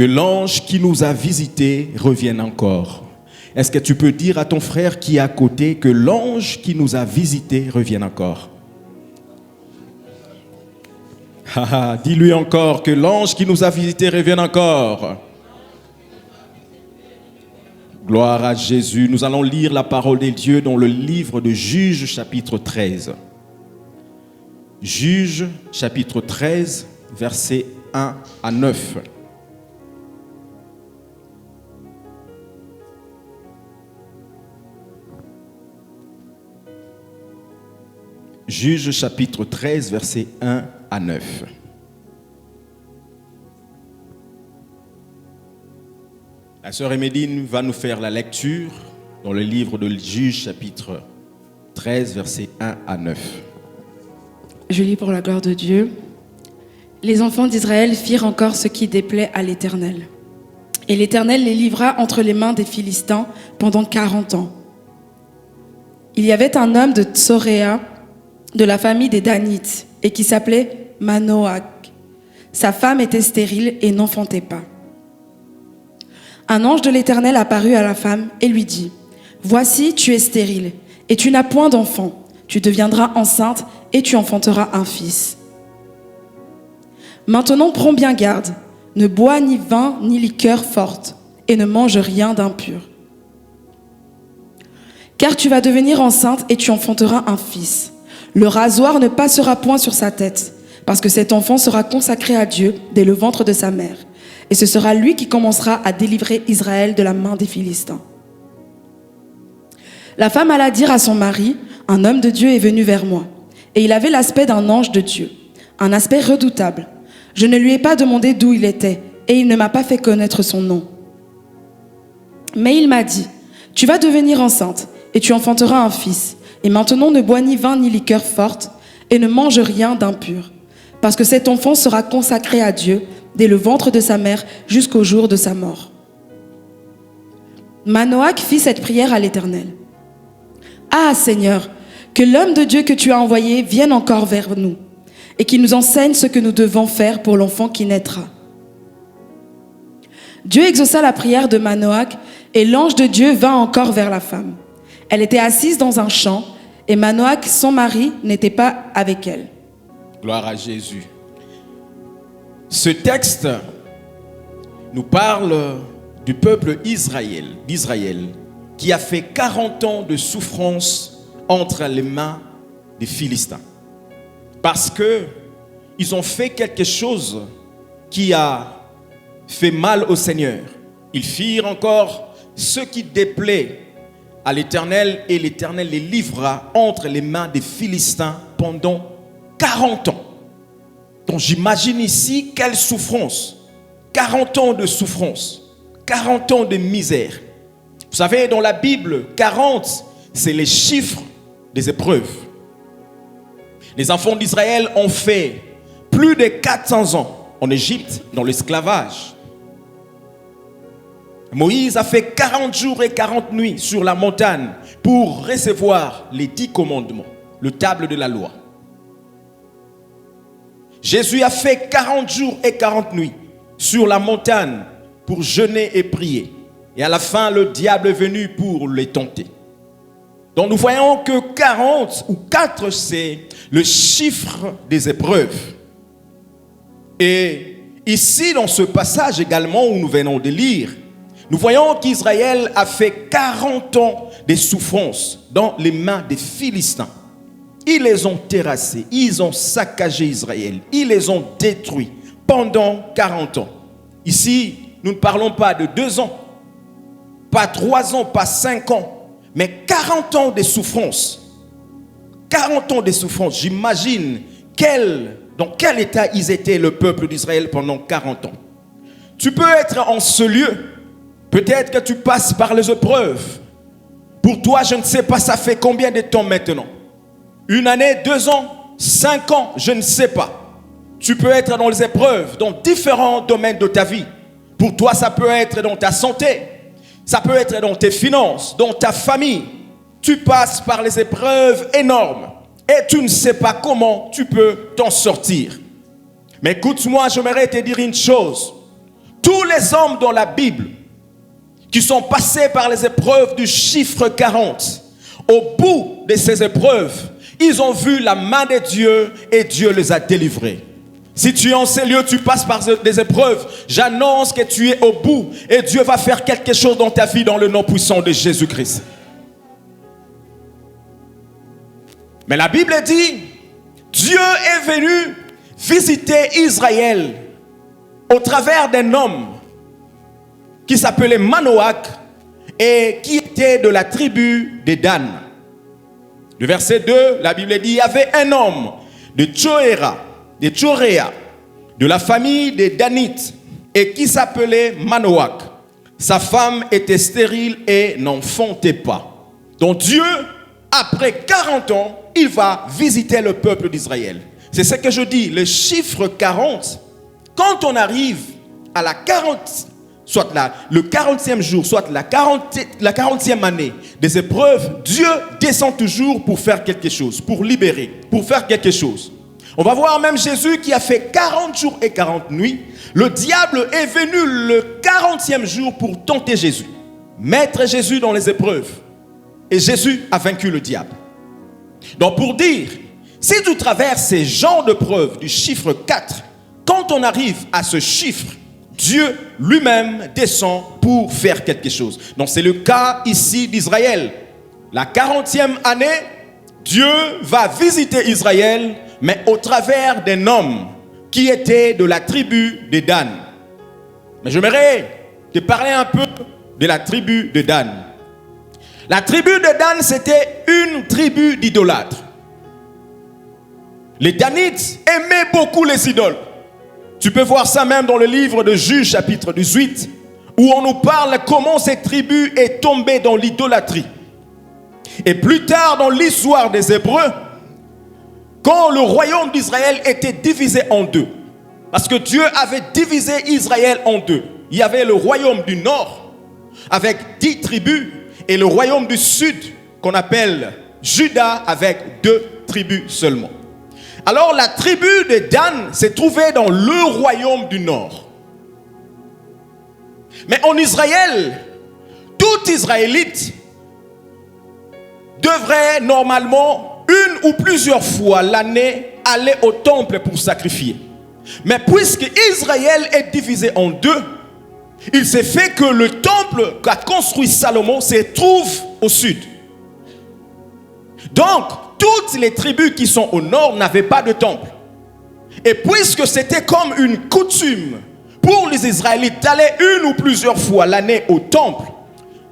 que l'ange qui nous a visités revienne encore. Est-ce que tu peux dire à ton frère qui est à côté que l'ange qui nous a visités revienne encore? Dis-lui encore que l'ange qui nous a visités revienne encore. Gloire à Jésus. Nous allons lire la parole de Dieu dans le livre de Juges chapitre 13. Juges chapitre 13, versets 1 à 9. Juges chapitre 13, versets 1 à 9. La sœur Emédine va nous faire la lecture dans le livre de Juges chapitre 13, versets 1 à 9. Je lis pour la gloire de Dieu. Les enfants d'Israël firent encore ce qui déplaît à l'Éternel. Et l'Éternel les livra entre les mains des Philistins pendant 40 ans. Il y avait un homme de Tsoréa, de la famille des Danites, et qui s'appelait Manoach. Sa femme était stérile et n'enfantait pas. Un ange de l'Éternel apparut à la femme et lui dit : « Voici, tu es stérile, et tu n'as point d'enfant. Tu deviendras enceinte et tu enfanteras un fils. Maintenant, prends bien garde. Ne bois ni vin ni liqueur forte, et ne mange rien d'impur. Car tu vas devenir enceinte et tu enfanteras un fils. Le rasoir ne passera point sur sa tête, parce que cet enfant sera consacré à Dieu dès le ventre de sa mère. Et ce sera lui qui commencera à délivrer Israël de la main des Philistins. » La femme alla dire à son mari : « Un homme de Dieu est venu vers moi, et il avait l'aspect d'un ange de Dieu, un aspect redoutable. Je ne lui ai pas demandé d'où il était, et il ne m'a pas fait connaître son nom. Mais il m'a dit : tu vas devenir enceinte, et tu enfanteras un fils. Et maintenant ne bois ni vin ni liqueur forte, et ne mange rien d'impur, parce que cet enfant sera consacré à Dieu dès le ventre de sa mère jusqu'au jour de sa mort. » Manoach fit cette prière à l'Éternel. « Ah Seigneur, que l'homme de Dieu que tu as envoyé vienne encore vers nous, et qu'il nous enseigne ce que nous devons faire pour l'enfant qui naîtra. » Dieu exauça la prière de Manoach, et l'ange de Dieu vint encore vers la femme. Elle était assise dans un champ, et Manoach, son mari, n'était pas avec elle. Gloire à Jésus. Ce texte nous parle du peuple d'Israël, qui a fait 40 ans de souffrance entre les mains des Philistins. Parce que ils ont fait quelque chose qui a fait mal au Seigneur. Ils firent encore ce qui déplaît à l'Éternel, et l'Éternel les livra entre les mains des Philistins pendant 40 ans. Donc j'imagine ici quelle souffrance. 40 ans de souffrance, 40 ans de misère. Vous savez, dans la Bible, 40, c'est les chiffres des épreuves. Les enfants d'Israël ont fait plus de 400 ans en Égypte, dans l'esclavage. Moïse a fait 40 jours et 40 nuits sur la montagne pour recevoir les 10 commandements, le table de la loi. Jésus a fait 40 jours et 40 nuits sur la montagne pour jeûner et prier. Et à la fin, le diable est venu pour les tenter. Donc nous voyons que 40 ou 4, c'est le chiffre des épreuves. Et ici, dans ce passage également où nous venons de lire, nous voyons qu'Israël a fait 40 ans de souffrance dans les mains des Philistins. Ils les ont terrassés, ils ont saccagé Israël, ils les ont détruits pendant 40 ans. Ici, nous ne parlons pas de 2 ans, pas 3 ans, pas 5 ans, mais 40 ans de souffrance. 40 ans de souffrance. J'imagine dans quel état ils étaient, le peuple d'Israël, pendant 40 ans. Tu peux être en ce lieu. Peut-être que tu passes par les épreuves. Pour toi, je ne sais pas, ça fait combien de temps maintenant? 1 année, 2 ans, 5 ans, je ne sais pas. Tu peux être dans les épreuves, dans différents domaines de ta vie. Pour toi, ça peut être dans ta santé. Ça peut être dans tes finances, dans ta famille. Tu passes par les épreuves énormes. Et tu ne sais pas comment tu peux t'en sortir. Mais écoute-moi, j'aimerais te dire une chose. Tous les hommes dans la Bible qui sont passés par les épreuves du chiffre 40, au bout de ces épreuves, ils ont vu la main de Dieu et Dieu les a délivrés. Si tu es en ces lieux, tu passes par des épreuves, j'annonce que tu es au bout et Dieu va faire quelque chose dans ta vie dans le nom puissant de Jésus-Christ. Mais la Bible dit, Dieu est venu visiter Israël au travers d'un homme qui s'appelait Manoach et qui était de la tribu de Dan. Le verset 2, la Bible dit, il y avait un homme de Tchoréa, de la famille des Danites, et qui s'appelait Manoach. Sa femme était stérile et n'enfantait pas. Donc Dieu, après 40 ans, il va visiter le peuple d'Israël. C'est ce que je dis, le chiffre 40, quand on arrive à la 40, soit le 40e jour, soit la 40e année des épreuves, Dieu descend toujours pour faire quelque chose, pour libérer, pour faire quelque chose. On va voir même Jésus qui a fait 40 jours et 40 nuits. Le diable est venu le 40e jour pour tenter Jésus, mettre Jésus dans les épreuves. Et Jésus a vaincu le diable. Donc pour dire, si tu traverses ces genres de preuves du chiffre 4, quand on arrive à ce chiffre, Dieu lui-même descend pour faire quelque chose. Donc c'est le cas ici d'Israël. La 40e année, Dieu va visiter Israël, mais au travers d'un homme qui était de la tribu de Dan. Mais j'aimerais te parler un peu de la tribu de Dan. La tribu de Dan, c'était une tribu d'idolâtres. Les Danites aimaient beaucoup les idoles. Tu peux voir ça même dans le livre de Juges, chapitre 18, où on nous parle comment cette tribu est tombée dans l'idolâtrie. Et plus tard dans l'histoire des Hébreux, quand le royaume d'Israël était divisé en deux, parce que Dieu avait divisé Israël en deux. Il y avait le royaume du nord, avec 10 tribus, et le royaume du sud, qu'on appelle Juda, avec 2 tribus seulement. Alors la tribu de Dan s'est trouvée dans le royaume du nord. Mais en Israël, tout Israélite devrait normalement une ou plusieurs fois l'année aller au temple pour sacrifier. Mais puisque Israël est divisé en deux, il s'est fait que le temple qu'a construit Salomon se trouve au sud. Donc, toutes les tribus qui sont au nord n'avaient pas de temple. Et puisque c'était comme une coutume pour les Israélites d'aller une ou plusieurs fois l'année au temple,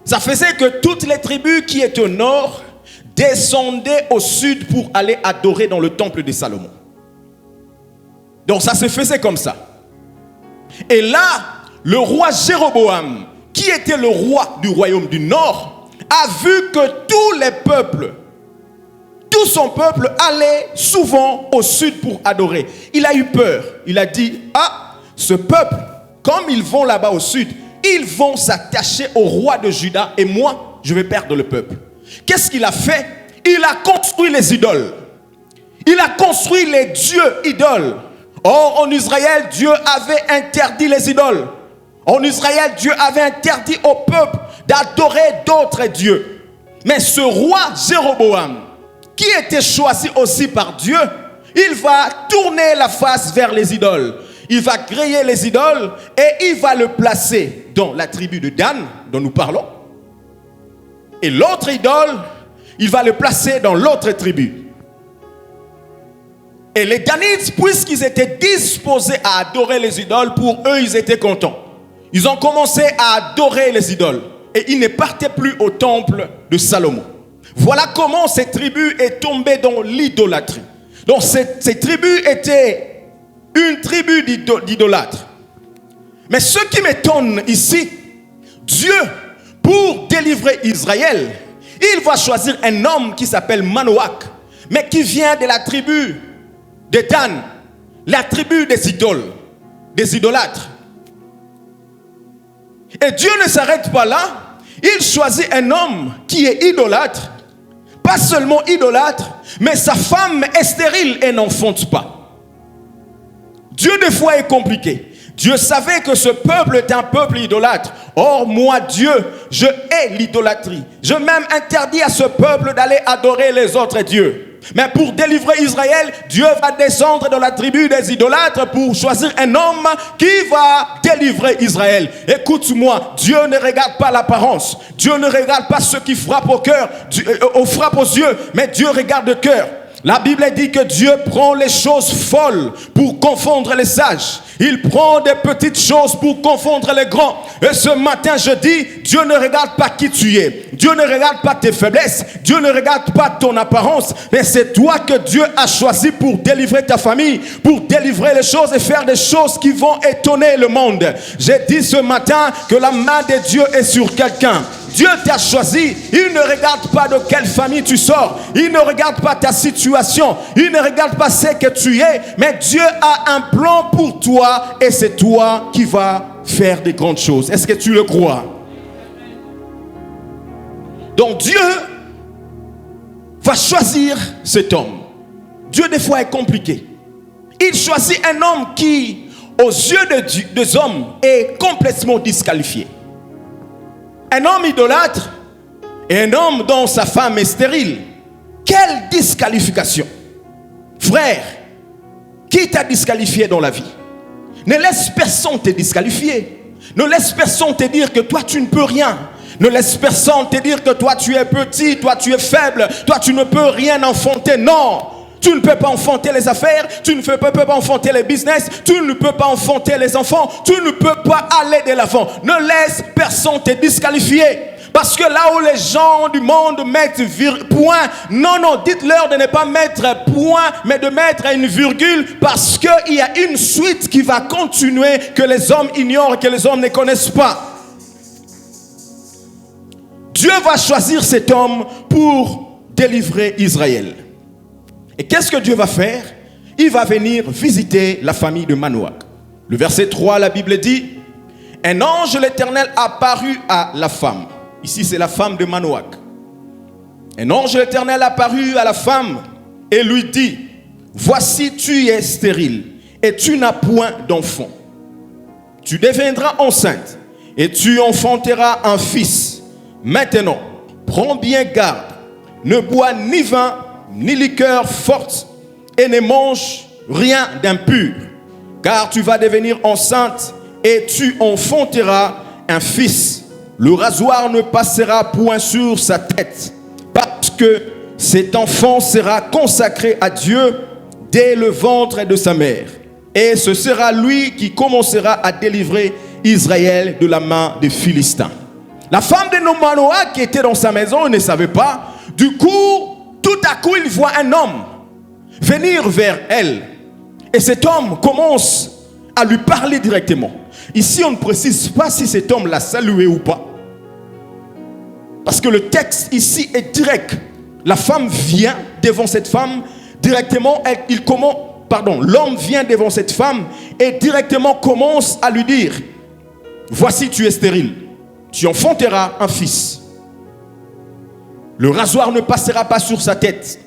ça faisait que toutes les tribus qui étaient au nord descendaient au sud pour aller adorer dans le temple de Salomon. Donc ça se faisait comme ça. Et là, le roi Jéroboam, qui était le roi du royaume du nord, a vu que tous les peuples, tout son peuple allait souvent au sud pour adorer. Il a eu peur. Il a dit, ah, ce peuple, comme ils vont là-bas au sud, ils vont s'attacher au roi de Juda et moi, je vais perdre le peuple. Qu'est-ce qu'il a fait? Il a construit les idoles. Il a construit les dieux idoles. Or, en Israël, Dieu avait interdit les idoles. En Israël, Dieu avait interdit au peuple d'adorer d'autres dieux. Mais ce roi Jéroboam, qui était choisi aussi par Dieu, il va tourner la face vers les idoles. Il va créer les idoles et il va le placer dans la tribu de Dan, dont nous parlons. Et l'autre idole, il va le placer dans l'autre tribu. Et les Danites, puisqu'ils étaient disposés à adorer les idoles, pour eux, ils étaient contents. Ils ont commencé à adorer les idoles. Et ils ne partaient plus au temple de Salomon. Voilà comment cette tribu est tombée dans l'idolâtrie. Donc cette tribu était une tribu d'idolâtres. Mais ce qui m'étonne ici, Dieu, pour délivrer Israël, il va choisir un homme qui s'appelle Manoach, mais qui vient de la tribu de Dan, la tribu des idoles, des idolâtres. Et Dieu ne s'arrête pas là, il choisit un homme qui est idolâtre, pas seulement idolâtre, mais sa femme est stérile et n'enfante pas. Dieu des fois est compliqué. Dieu savait que ce peuple est un peuple idolâtre. Or, moi, Dieu, je hais l'idolâtrie. Je même interdis à ce peuple d'aller adorer les autres dieux. Mais pour délivrer Israël, Dieu va descendre dans la tribu des idolâtres pour choisir un homme qui va délivrer Israël. Écoute-moi, Dieu ne regarde pas l'apparence. Dieu ne regarde pas ceux qui frappent au cœur, frappent aux yeux, mais Dieu regarde le cœur. La Bible dit que Dieu prend les choses folles pour confondre les sages. Il prend des petites choses pour confondre les grands. Et ce matin, je dis, Dieu ne regarde pas qui tu es. Dieu ne regarde pas tes faiblesses. Dieu ne regarde pas ton apparence. Mais c'est toi que Dieu a choisi pour délivrer ta famille, pour délivrer les choses et faire des choses qui vont étonner le monde. J'ai dit ce matin que la main de Dieu est sur quelqu'un. Dieu t'a choisi. Il ne regarde pas de quelle famille tu sors. Il ne regarde pas ta situation. Il ne regarde pas ce que tu es. Mais Dieu a un plan pour toi et c'est toi qui vas faire des grandes choses. Est-ce que tu le crois? Donc Dieu va choisir cet homme. Dieu des fois est compliqué. Il choisit un homme qui, aux yeux des hommes, est complètement disqualifié. Un homme idolâtre et un homme dont sa femme est stérile. Quelle disqualification! Frère, qui t'a disqualifié dans la vie? Ne laisse personne te disqualifier. Ne laisse personne te dire que toi tu ne peux rien. Ne laisse personne te dire que toi tu es petit, toi tu es faible, toi tu ne peux rien enfanter. Non! Tu ne peux pas enfanter les affaires, tu ne peux pas enfanter les business, tu ne peux pas enfanter les enfants, tu ne peux pas aller de l'avant. Ne laisse personne te disqualifier. Parce que là où les gens du monde mettent point, non, dites-leur de ne pas mettre point, mais de mettre une virgule, parce qu'il y a une suite qui va continuer, que les hommes ignorent, que les hommes ne connaissent pas. Dieu va choisir cet homme pour délivrer Israël. Et qu'est-ce que Dieu va faire? Il va venir visiter la famille de Manoach. Le verset 3, la Bible dit, un ange de l'Éternel apparut à la femme. Ici, c'est la femme de Manoach. Un ange de l'Éternel apparut à la femme et lui dit, voici, tu es stérile et tu n'as point d'enfant. Tu deviendras enceinte et tu enfanteras un fils. Maintenant, prends bien garde, ne bois ni vin, ni liqueur forte, et ne mange rien d'impur, car tu vas devenir enceinte et tu enfanteras un fils. Le rasoir ne passera point sur sa tête, parce que cet enfant sera consacré à Dieu dès le ventre de sa mère. Et ce sera lui qui commencera à délivrer Israël de la main des Philistins. La femme de Manoach qui était dans sa maison, elle ne savait pas. Du coup, tout à coup, il voit un homme venir vers elle. Et cet homme commence à lui parler directement. Ici, on ne précise pas si cet homme l'a salué ou pas. Parce que le texte ici est direct. La femme vient devant cette femme directement. L'homme vient devant cette femme et directement commence à lui dire, voici, tu es stérile. Tu enfanteras un fils. Le rasoir ne passera pas sur sa tête.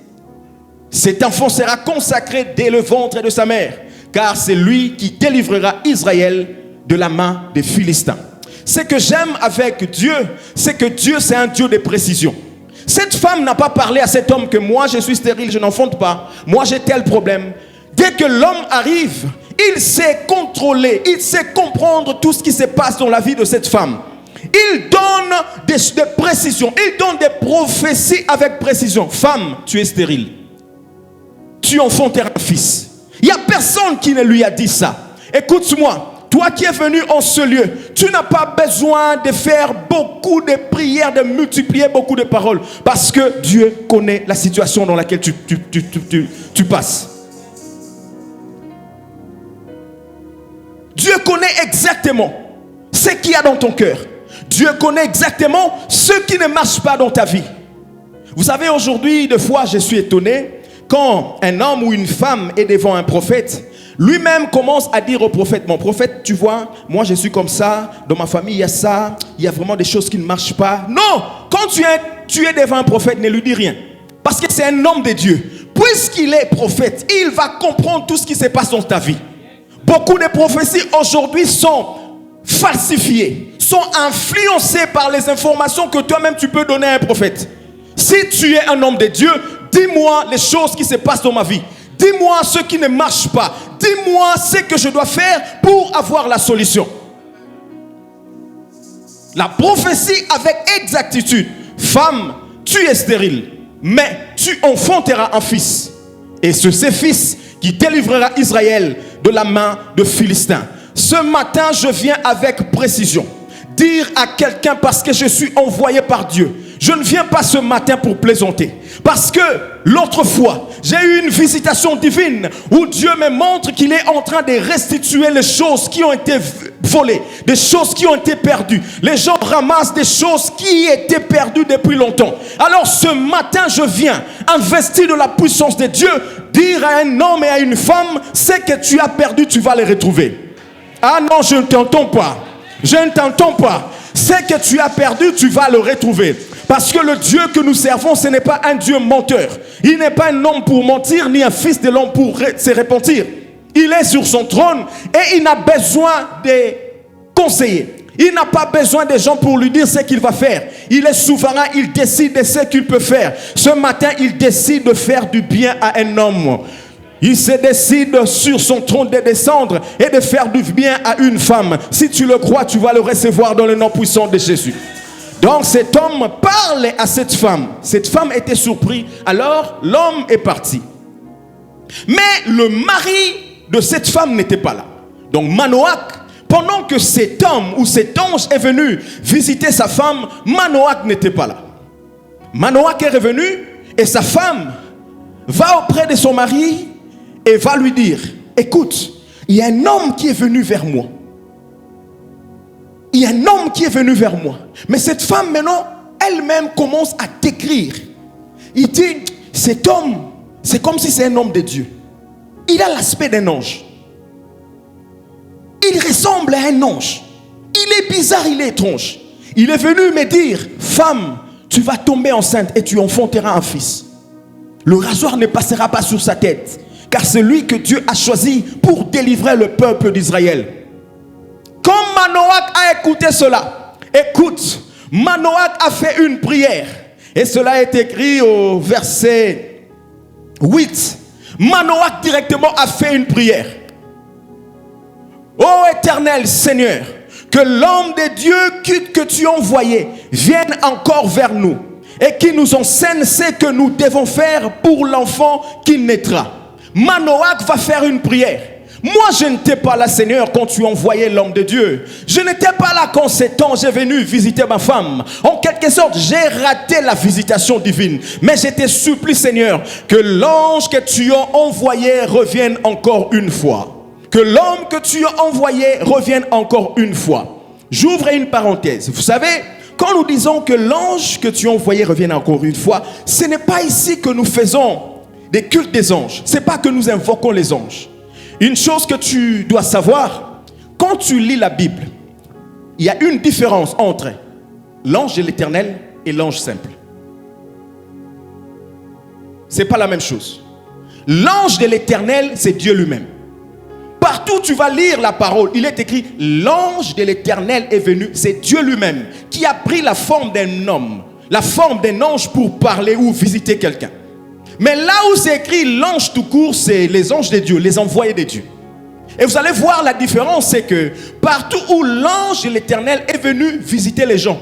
Cet enfant sera consacré dès le ventre de sa mère, car c'est lui qui délivrera Israël de la main des Philistins. Ce que j'aime avec Dieu, c'est que Dieu, c'est un Dieu de précision. Cette femme n'a pas parlé à cet homme que moi je suis stérile, je n'enfante pas, moi j'ai tel problème. Dès que l'homme arrive, il sait contrôler, il sait comprendre tout ce qui se passe dans la vie de cette femme. Il donne des précisions, il donne des prophéties avec précision. Femme, tu es stérile. Tu enfanteras un fils. Il n'y a personne qui ne lui a dit ça. Écoute-moi, toi qui es venu en ce lieu, tu n'as pas besoin de faire beaucoup de prières, de multiplier beaucoup de paroles. Parce que Dieu connaît la situation dans laquelle tu passes. Dieu connaît exactement ce qu'il y a dans ton cœur. Dieu connaît exactement ce qui ne marche pas dans ta vie. Vous savez, aujourd'hui, des fois, je suis étonné quand un homme ou une femme est devant un prophète. Lui-même commence à dire au prophète, mon prophète, tu vois, moi je suis comme ça, dans ma famille il y a ça, il y a vraiment des choses qui ne marchent pas. Non, quand tu es devant un prophète, ne lui dis rien. Parce que c'est un homme de Dieu. Puisqu'il est prophète, il va comprendre tout ce qui se passe dans ta vie. Beaucoup de prophéties aujourd'hui sont falsifiées, sont influencées par les informations que toi-même tu peux donner à un prophète. Si tu es un homme de Dieu, dis-moi les choses qui se passent dans ma vie. Dis-moi ce qui ne marche pas. Dis-moi ce que je dois faire pour avoir la solution. La prophétie avec exactitude. Femme, tu es stérile, mais tu enfanteras un fils. Et c'est ce fils qui délivrera Israël de la main de Philistins. Ce matin, je viens avec précision dire à quelqu'un, parce que je suis envoyé par Dieu. Je ne viens pas ce matin pour plaisanter. Parce que l'autre fois, j'ai eu une visitation divine où Dieu me montre qu'il est en train de restituer les choses qui ont été volées, des choses qui ont été perdues. Les gens ramassent des choses qui étaient perdues depuis longtemps. Alors ce matin, je viens, investi de la puissance de Dieu, dire à un homme et à une femme, ce que tu as perdu, tu vas les retrouver. Ah non, je ne t'entends pas. Je ne t'entends pas. Ce que tu as perdu, tu vas le retrouver. Parce que le Dieu que nous servons, ce n'est pas un Dieu menteur. Il n'est pas un homme pour mentir, ni un fils de l'homme pour se repentir. Il est sur son trône et il n'a besoin de conseillers. Il n'a pas besoin des gens pour lui dire ce qu'il va faire. Il est souverain, il décide de ce qu'il peut faire. Ce matin, il décide de faire du bien à un homme. Il se décide sur son trône de descendre et de faire du bien à une femme. Si tu le crois, tu vas le recevoir dans le nom puissant de Jésus. Donc cet homme parle à cette femme. Cette femme était surprise. Alors l'homme est parti. Mais le mari de cette femme n'était pas là. Donc Manoach, pendant que cet homme ou cet ange est venu visiter sa femme, Manoach n'était pas là. Manoach est revenu et sa femme va auprès de son mari et va lui dire, écoute, il y a un homme qui est venu vers moi. Il y a un homme qui est venu vers moi. Mais cette femme maintenant, elle-même commence à décrire. Il dit, cet homme, c'est comme si c'est un homme de Dieu. Il a l'aspect d'un ange. Il ressemble à un ange. Il est bizarre, il est étrange. Il est venu me dire, femme, tu vas tomber enceinte et tu enfanteras un fils. Le rasoir ne passera pas sur sa tête, car c'est lui que Dieu a choisi pour délivrer le peuple d'Israël. Quand Manoach a écouté cela, écoute, Manoach a fait une prière. Et cela est écrit au verset 8. Manoach directement a fait une prière. Ô éternel Seigneur, que l'homme de Dieu que tu as envoyé vienne encore vers nous et qui nous enseigne ce que nous devons faire pour l'enfant qui naîtra. Manoach va faire une prière. Moi, je n'étais pas là, Seigneur, quand tu envoyais l'homme de Dieu. Je n'étais pas là quand cet ange est venu visiter ma femme. En quelque sorte, j'ai raté la visitation divine. Mais je te supplie, Seigneur, que l'ange que tu as envoyé revienne encore une fois. Que l'homme que tu as envoyé revienne encore une fois. J'ouvre une parenthèse. Vous savez, quand nous disons que l'ange que tu as envoyé revienne encore une fois, ce n'est pas ici que nous faisons des cultes des anges. Ce n'est pas que nous invoquons les anges. Une chose que tu dois savoir, quand tu lis la Bible, il y a une différence entre l'ange de l'Éternel et l'ange simple. Ce n'est pas la même chose. L'ange de l'Éternel, c'est Dieu lui-même. Partout où tu vas lire la parole, il est écrit, l'ange de l'Éternel est venu, c'est Dieu lui-même qui a pris la forme d'un homme, la forme d'un ange pour parler ou visiter quelqu'un. Mais là où c'est écrit l'ange tout court, c'est les anges de Dieu, les envoyés de Dieu. Et vous allez voir la différence, c'est que partout où l'ange de l'Éternel est venu visiter les gens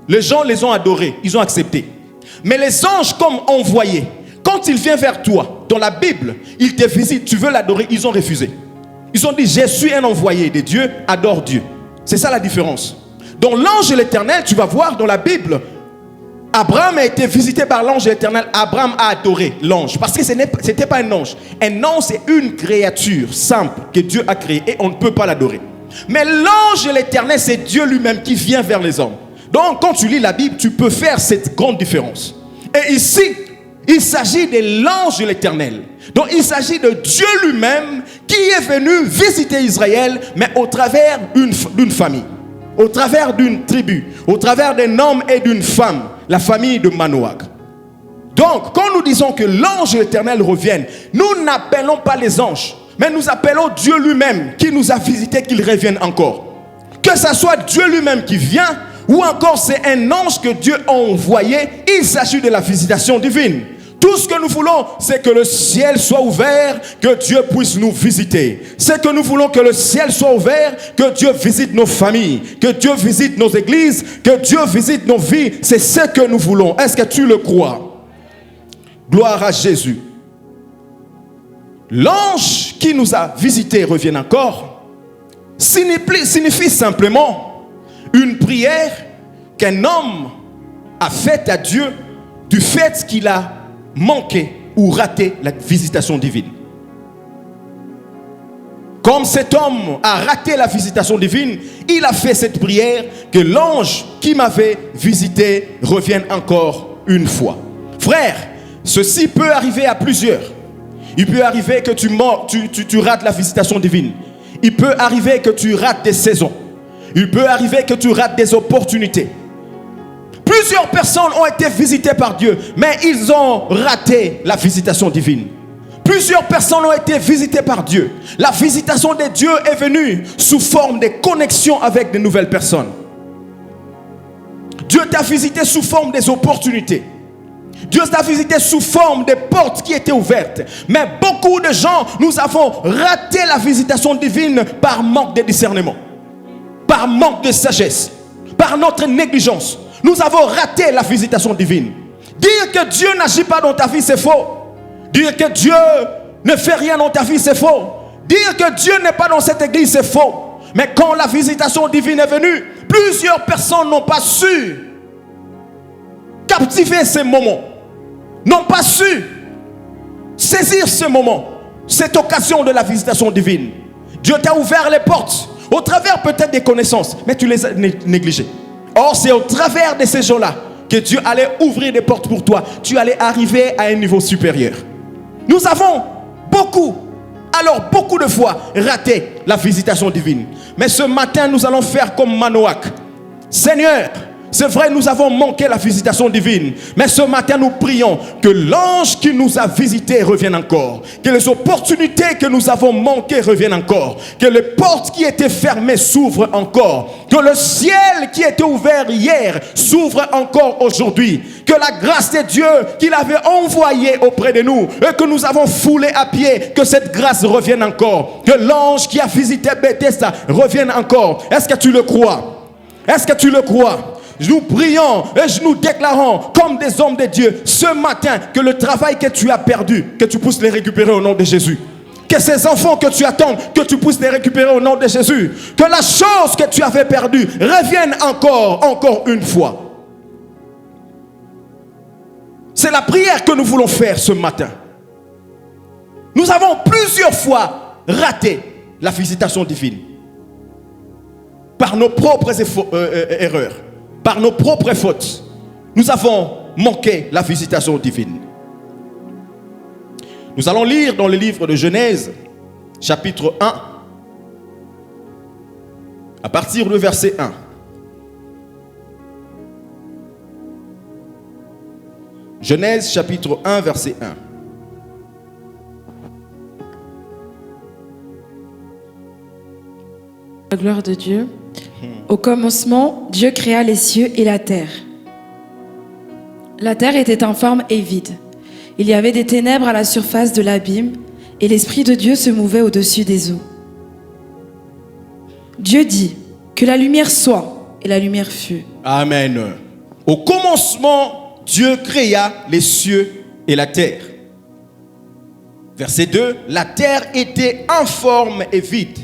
les ont adorés, ils ont accepté. Mais les anges comme envoyés, quand il vient vers toi, dans la Bible, il te visite, tu veux l'adorer, ils ont refusé. Ils ont dit, je suis un envoyé de Dieu, adore Dieu. C'est ça la différence. Dans l'ange de l'Éternel, tu vas voir dans la Bible, Abraham a été visité par l'ange de l'Éternel. Abraham a adoré l'ange. Parce que ce n'était pas un ange. Un ange, c'est une créature simple que Dieu a créée et on ne peut pas l'adorer. Mais l'ange de l'Éternel, c'est Dieu lui-même qui vient vers les hommes. Donc, quand tu lis la Bible, tu peux faire cette grande différence. Et ici, il s'agit de l'ange de l'Éternel. Donc, il s'agit de Dieu lui-même qui est venu visiter Israël, mais au travers d'une famille, au travers d'une tribu, au travers d'un homme et d'une femme. La famille de Manoach. Donc, quand nous disons que l'ange de l'Éternel revienne, nous n'appelons pas les anges, mais nous appelons Dieu lui-même qui nous a visités, qu'il revienne encore. Que ce soit Dieu lui-même qui vient, ou encore c'est un ange que Dieu a envoyé, il s'agit de la visitation divine. Tout ce que nous voulons, c'est que le ciel soit ouvert, que Dieu puisse nous visiter. C'est que nous voulons que le ciel soit ouvert, que Dieu visite nos familles, que Dieu visite nos églises, que Dieu visite nos vies. C'est ce que nous voulons. Est-ce que tu le crois? Gloire à Jésus. L'ange qui nous a visités revient encore, signifie simplement une prière qu'un homme a faite à Dieu du fait qu'il a manqué ou raté la visitation divine. Comme cet homme a raté la visitation divine, il a fait cette prière que l'ange qui m'avait visité revienne encore une fois. Frère, ceci peut arriver à plusieurs. Il peut arriver que tu rates la visitation divine. Il peut arriver que tu rates des saisons. Il peut arriver que tu rates des opportunités. Plusieurs personnes ont été visitées par Dieu, mais ils ont raté la visitation divine. Plusieurs personnes ont été visitées par Dieu. La visitation de Dieu est venue sous forme de connexion avec de nouvelles personnes. Dieu t'a visité sous forme des opportunités. Dieu t'a visité sous forme des portes qui étaient ouvertes. Mais beaucoup de gens, nous avons raté la visitation divine par manque de discernement, par manque de sagesse, par notre négligence. Nous avons raté la visitation divine. Dire que Dieu n'agit pas dans ta vie, c'est faux. Dire que Dieu ne fait rien dans ta vie, c'est faux. Dire que Dieu n'est pas dans cette église, c'est faux. Mais quand la visitation divine est venue, plusieurs personnes n'ont pas su captiver ces moments, n'ont pas su saisir ce moment, cette occasion de la visitation divine. Dieu t'a ouvert les portes au travers peut-être des connaissances, mais tu les as négligées. Or, c'est au travers de ces gens-là que Dieu allait ouvrir des portes pour toi. Tu allais arriver à un niveau supérieur. Nous avons beaucoup de fois raté la visitation divine. Mais ce matin, nous allons faire comme Manoach. Seigneur, c'est vrai, nous avons manqué la visitation divine. Mais ce matin, nous prions que l'ange qui nous a visités revienne encore. Que les opportunités que nous avons manquées reviennent encore. Que les portes qui étaient fermées s'ouvrent encore. Que le ciel qui était ouvert hier s'ouvre encore aujourd'hui. Que la grâce de Dieu qu'il avait envoyée auprès de nous et que nous avons foulé à pied, que cette grâce revienne encore. Que l'ange qui a visité Bethesda revienne encore. Est-ce que tu le crois? Est-ce que tu le crois? Nous prions et nous déclarons comme des hommes de Dieu ce matin que le travail que tu as perdu, que tu puisses les récupérer au nom de Jésus. Que ces enfants que tu attends, que tu puisses les récupérer au nom de Jésus. Que la chose que tu avais perdue revienne encore une fois. C'est la prière que nous voulons faire ce matin. Nous avons plusieurs fois raté la visitation divine par nos propres erreurs. Par nos propres fautes, nous avons manqué la visitation divine. Nous allons lire dans le livre de Genèse, chapitre 1, à partir du verset 1. Genèse, chapitre 1, verset 1. La gloire de Dieu. Au commencement, Dieu créa les cieux et la terre. La terre était informe et vide. Il y avait des ténèbres à la surface de l'abîme, et l'Esprit de Dieu se mouvait au-dessus des eaux. Dieu dit, que la lumière soit, et la lumière fut. Amen. Au commencement, Dieu créa les cieux et la terre. Verset 2, la terre était informe et vide.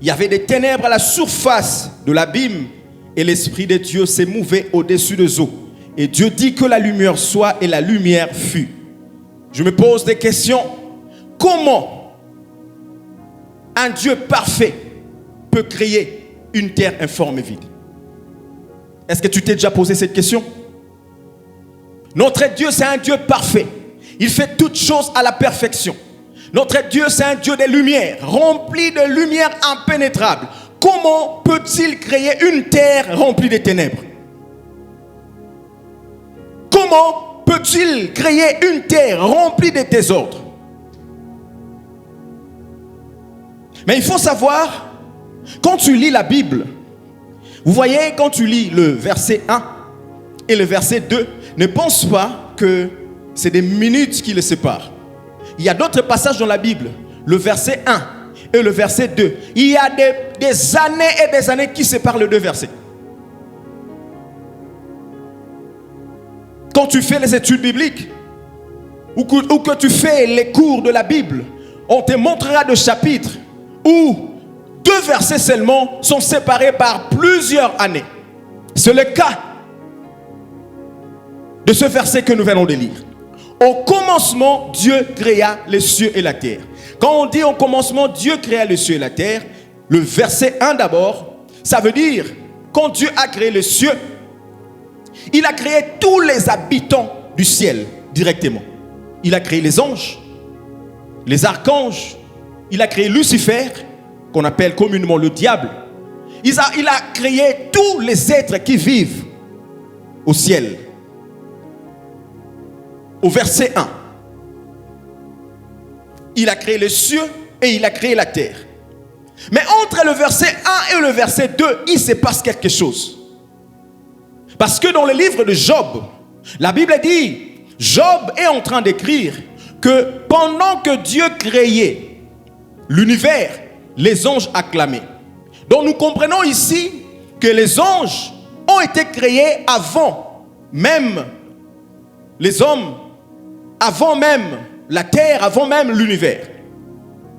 Il y avait des ténèbres à la surface de l'abîme et l'Esprit de Dieu s'est mouvé au-dessus des eaux. Et Dieu dit que la lumière soit et la lumière fut. Je me pose des questions. Comment un Dieu parfait peut créer une terre informe et vide? Est-ce que tu t'es déjà posé cette question? Notre Dieu, c'est un Dieu parfait. Il fait toutes choses à la perfection. Notre Dieu, c'est un Dieu des lumières, rempli de lumière impénétrable. Comment peut-il créer une terre remplie de ténèbres? Comment peut-il créer une terre remplie de désordre? Mais il faut savoir, quand tu lis la Bible, vous voyez, quand tu lis le verset 1 et le verset 2, ne pense pas que c'est des minutes qui les séparent. Il y a d'autres passages dans la Bible, le verset 1 et le verset 2. Il y a des années et des années qui séparent les deux versets. Quand tu fais les études bibliques, ou que tu fais les cours de la Bible, on te montrera des chapitres où 2 versets seulement sont séparés par plusieurs années. C'est le cas de ce verset que nous venons de lire. Au commencement, Dieu créa les cieux et la terre. Quand on dit au commencement, Dieu créa les cieux et la terre, le verset 1 d'abord, ça veut dire, quand Dieu a créé les cieux, il a créé tous les habitants du ciel directement. Il a créé les anges, les archanges, il a créé Lucifer, qu'on appelle communément le diable. Il a créé tous les êtres qui vivent au ciel. Au verset 1, il a créé les cieux et il a créé la terre. Mais entre le verset 1 et le verset 2, il se passe quelque chose. Parce que dans le livre de Job, la Bible dit, Job est en train d'écrire que pendant que Dieu créait l'univers, les anges acclamaient. Donc nous comprenons ici que les anges ont été créés avant même les hommes, avant même la terre, avant même l'univers.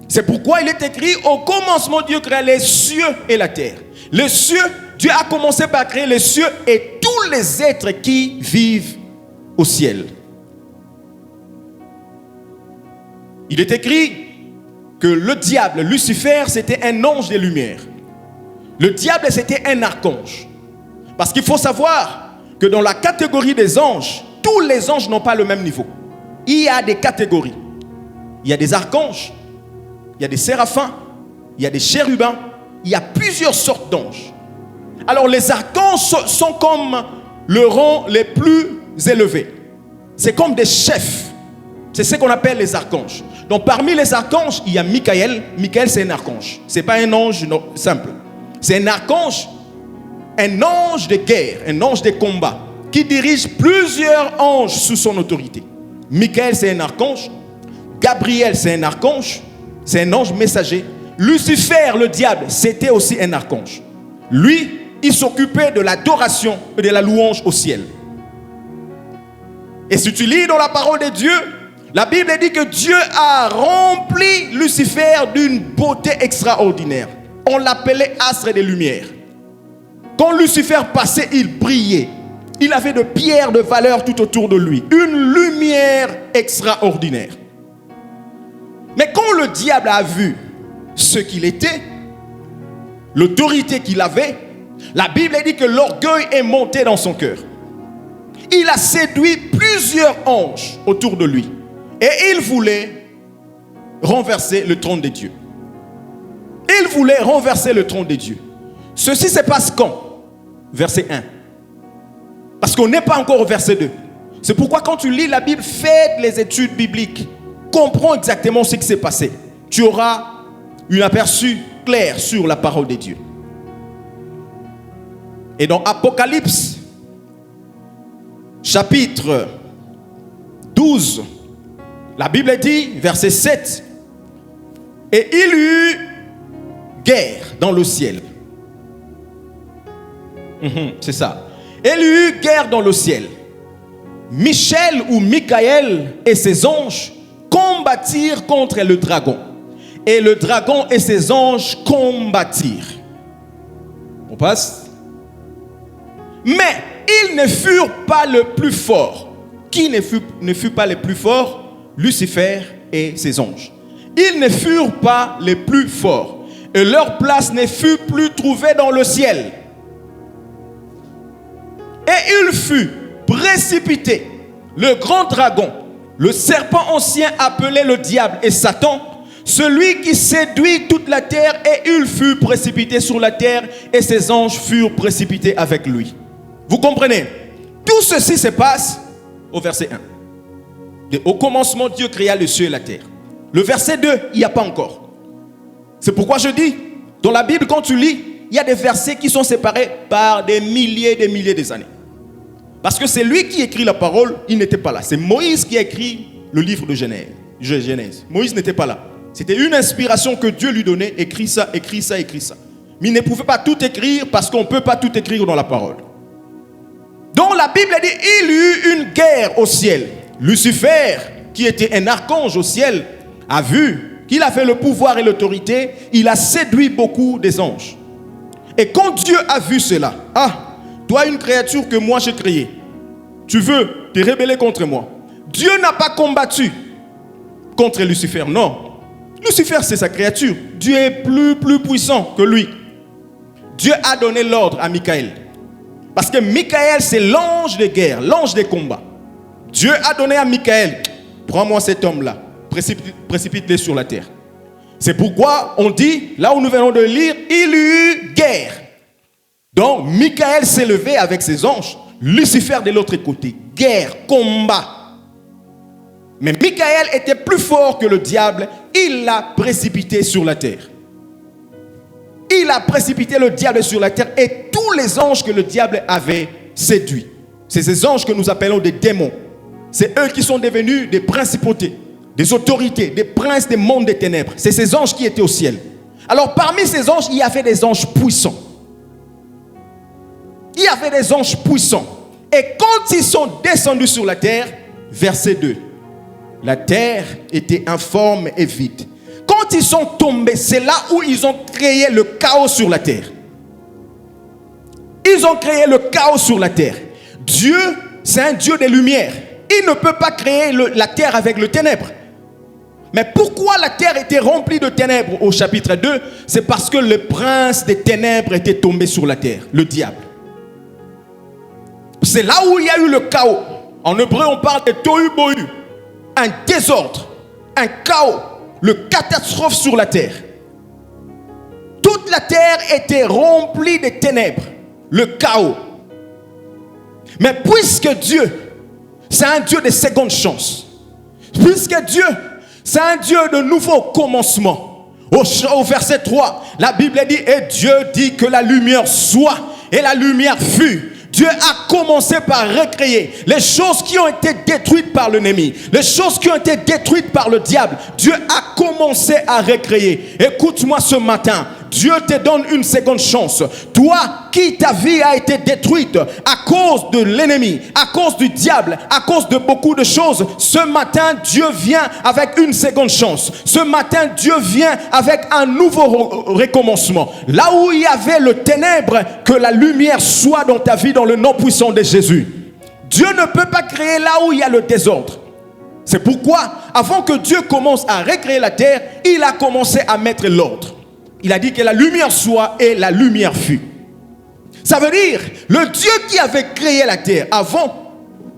C'est pourquoi il est écrit, au commencement Dieu créa les cieux et la terre. Les cieux, Dieu a commencé par créer les cieux et tous les êtres qui vivent au ciel. Il est écrit que le diable, Lucifer, c'était un ange de lumière. Le diable, c'était un archange. Parce qu'il faut savoir que dans la catégorie des anges, tous les anges n'ont pas le même niveau. Il y a des catégories. Il y a des archanges, il y a des séraphins, il y a des chérubins, il y a plusieurs sortes d'anges. Alors les archanges sont comme le rang les plus élevés. C'est comme des chefs. C'est ce qu'on appelle les archanges. Donc parmi les archanges, il y a Michael. Michael, c'est un archange. Ce n'est pas un ange simple. C'est un archange, un ange de guerre, un ange de combat, qui dirige plusieurs anges sous son autorité. Michael, c'est un archange. Gabriel, c'est un archange. C'est un ange messager. Lucifer, le diable, c'était aussi un archange. Lui, il s'occupait de l'adoration et de la louange au ciel. Et si tu lis dans la parole de Dieu, la Bible dit que Dieu a rempli Lucifer d'une beauté extraordinaire. On l'appelait astre des lumières. Quand Lucifer passait, il brillait. Il avait de pierres de valeur tout autour de lui. Une lumière extraordinaire. Mais quand le diable a vu ce qu'il était, l'autorité qu'il avait, la Bible dit que l'orgueil est monté dans son cœur. Il a séduit plusieurs anges autour de lui. Et il voulait renverser le trône de Dieu. Il voulait renverser le trône de Dieu. Ceci se passe quand? Verset 1. Parce qu'on n'est pas encore au verset 2. C'est pourquoi quand tu lis la Bible, fais les études bibliques. Comprends exactement ce qui s'est passé. Tu auras un aperçu clair sur la parole de Dieu. Et dans Apocalypse, chapitre 12, la Bible dit, verset 7, et il y eut guerre dans le ciel. C'est ça. Il y eut guerre dans le ciel. Michel ou Michael et ses anges combattirent contre le dragon. Et le dragon et ses anges combattirent. On passe. Mais ils ne furent pas le plus fort. Qui ne fut pas le plus fort? Lucifer et ses anges. Ils ne furent pas les plus forts. Et leur place ne fut plus trouvée dans le ciel. Et il fut précipité, le grand dragon, le serpent ancien appelé le diable et Satan, celui qui séduit toute la terre, et il fut précipité sur la terre et ses anges furent précipités avec lui. Vous comprenez? Tout ceci se passe au verset 1. Au commencement, Dieu créa le ciel et la terre. Le verset 2, il n'y a pas encore. C'est pourquoi je dis, dans la Bible, quand tu lis, il y a des versets qui sont séparés par des milliers d'années. Parce que c'est lui qui écrit la parole, il n'était pas là. C'est Moïse qui a écrit le livre de Genèse. Moïse n'était pas là. C'était une inspiration que Dieu lui donnait, écrit ça. Mais il ne pouvait pas tout écrire parce qu'on ne peut pas tout écrire dans la parole. Donc la Bible dit, il y eut une guerre au ciel. Lucifer, qui était un archange au ciel, a vu qu'il avait le pouvoir et l'autorité. Il a séduit beaucoup des anges. Et quand Dieu a vu cela, toi une créature que moi j'ai créée, tu veux te rebeller contre moi. Dieu n'a pas combattu contre Lucifer, non. Lucifer c'est sa créature. Dieu est plus puissant que lui. Dieu a donné l'ordre à Michael. Parce que Michael c'est l'ange de guerre, l'ange des combats. Dieu a donné à Michael, prends-moi cet homme-là, précipite-le sur la terre. C'est pourquoi on dit, là où nous venons de lire, il y eut guerre. Donc Michael s'est levé avec ses anges, Lucifer de l'autre côté, guerre, combat. Mais Michael était plus fort que le diable, il l'a précipité sur la terre. Il a précipité le diable sur la terre et tous les anges que le diable avait séduits. C'est ces anges que nous appelons des démons. C'est eux qui sont devenus des principautés, des autorités, des princes des mondes des ténèbres. C'est ces anges qui étaient au ciel. Alors parmi ces anges, il y avait des anges puissants. Il y avait des anges puissants. Et quand ils sont descendus sur la terre, verset 2, la terre était informe et vide. Quand ils sont tombés, c'est là où ils ont créé le chaos sur la terre. Ils ont créé le chaos sur la terre. Dieu, c'est un Dieu des lumières. Il ne peut pas créer la terre avec le ténèbre. Mais pourquoi la terre était remplie de ténèbres au chapitre 2? C'est parce que le prince des ténèbres était tombé sur la terre, le diable. C'est là où il y a eu le chaos. En hébreu, on parle de tohu bohu, un désordre, un chaos, le catastrophe sur la terre. Toute la terre était remplie de ténèbres, le chaos. Mais puisque Dieu, c'est un Dieu de seconde chance, puisque Dieu, c'est un Dieu de nouveau commencement. Au verset 3, la Bible dit, et Dieu dit que la lumière soit, et la lumière fut. Dieu a commencé par recréer les choses qui ont été détruites par l'ennemi, les choses qui ont été détruites par le diable. Dieu a commencé à recréer. Écoute-moi ce matin, Dieu te donne une seconde chance. Toi, qui ta vie a été détruite à cause de l'ennemi, à cause du diable, à cause de beaucoup de choses, ce matin, Dieu vient avec une seconde chance. Ce matin, Dieu vient avec un nouveau recommencement. Là où il y avait le ténèbre, que la lumière soit dans ta vie, dans le nom puissant de Jésus. Dieu ne peut pas créer là où il y a le désordre. C'est pourquoi, avant que Dieu commence à recréer la terre, il a commencé à mettre l'ordre. Il a dit que la lumière soit et la lumière fut. Ça veut dire, le Dieu qui avait créé la terre avant,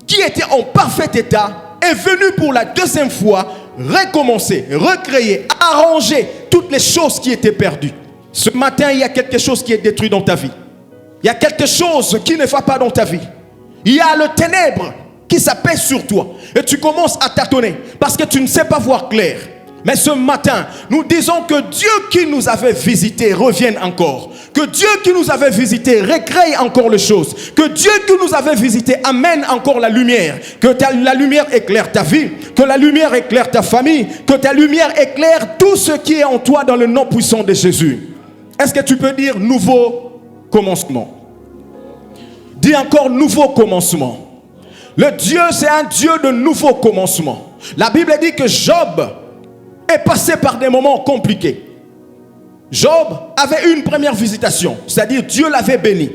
qui était en parfait état, est venu pour la deuxième fois recommencer, recréer, arranger toutes les choses qui étaient perdues. Ce matin, il y a quelque chose qui est détruit dans ta vie. Il y a quelque chose qui ne va pas dans ta vie. Il y a le ténèbre qui s'apaise sur toi. Et tu commences à tâtonner parce que tu ne sais pas voir clair. Mais ce matin, nous disons que Dieu qui nous avait visités revienne encore. Que Dieu qui nous avait visités recrée encore les choses. Que Dieu qui nous avait visités amène encore la lumière. Que la lumière éclaire ta vie. Que la lumière éclaire ta famille. Que ta lumière éclaire tout ce qui est en toi dans le nom puissant de Jésus. Est-ce que tu peux dire nouveau commencement? Dis encore nouveau commencement. Le Dieu, c'est un Dieu de nouveau commencement. La Bible dit que Job est passé par des moments compliqués. Job avait une première visitation, c'est-à-dire Dieu l'avait béni.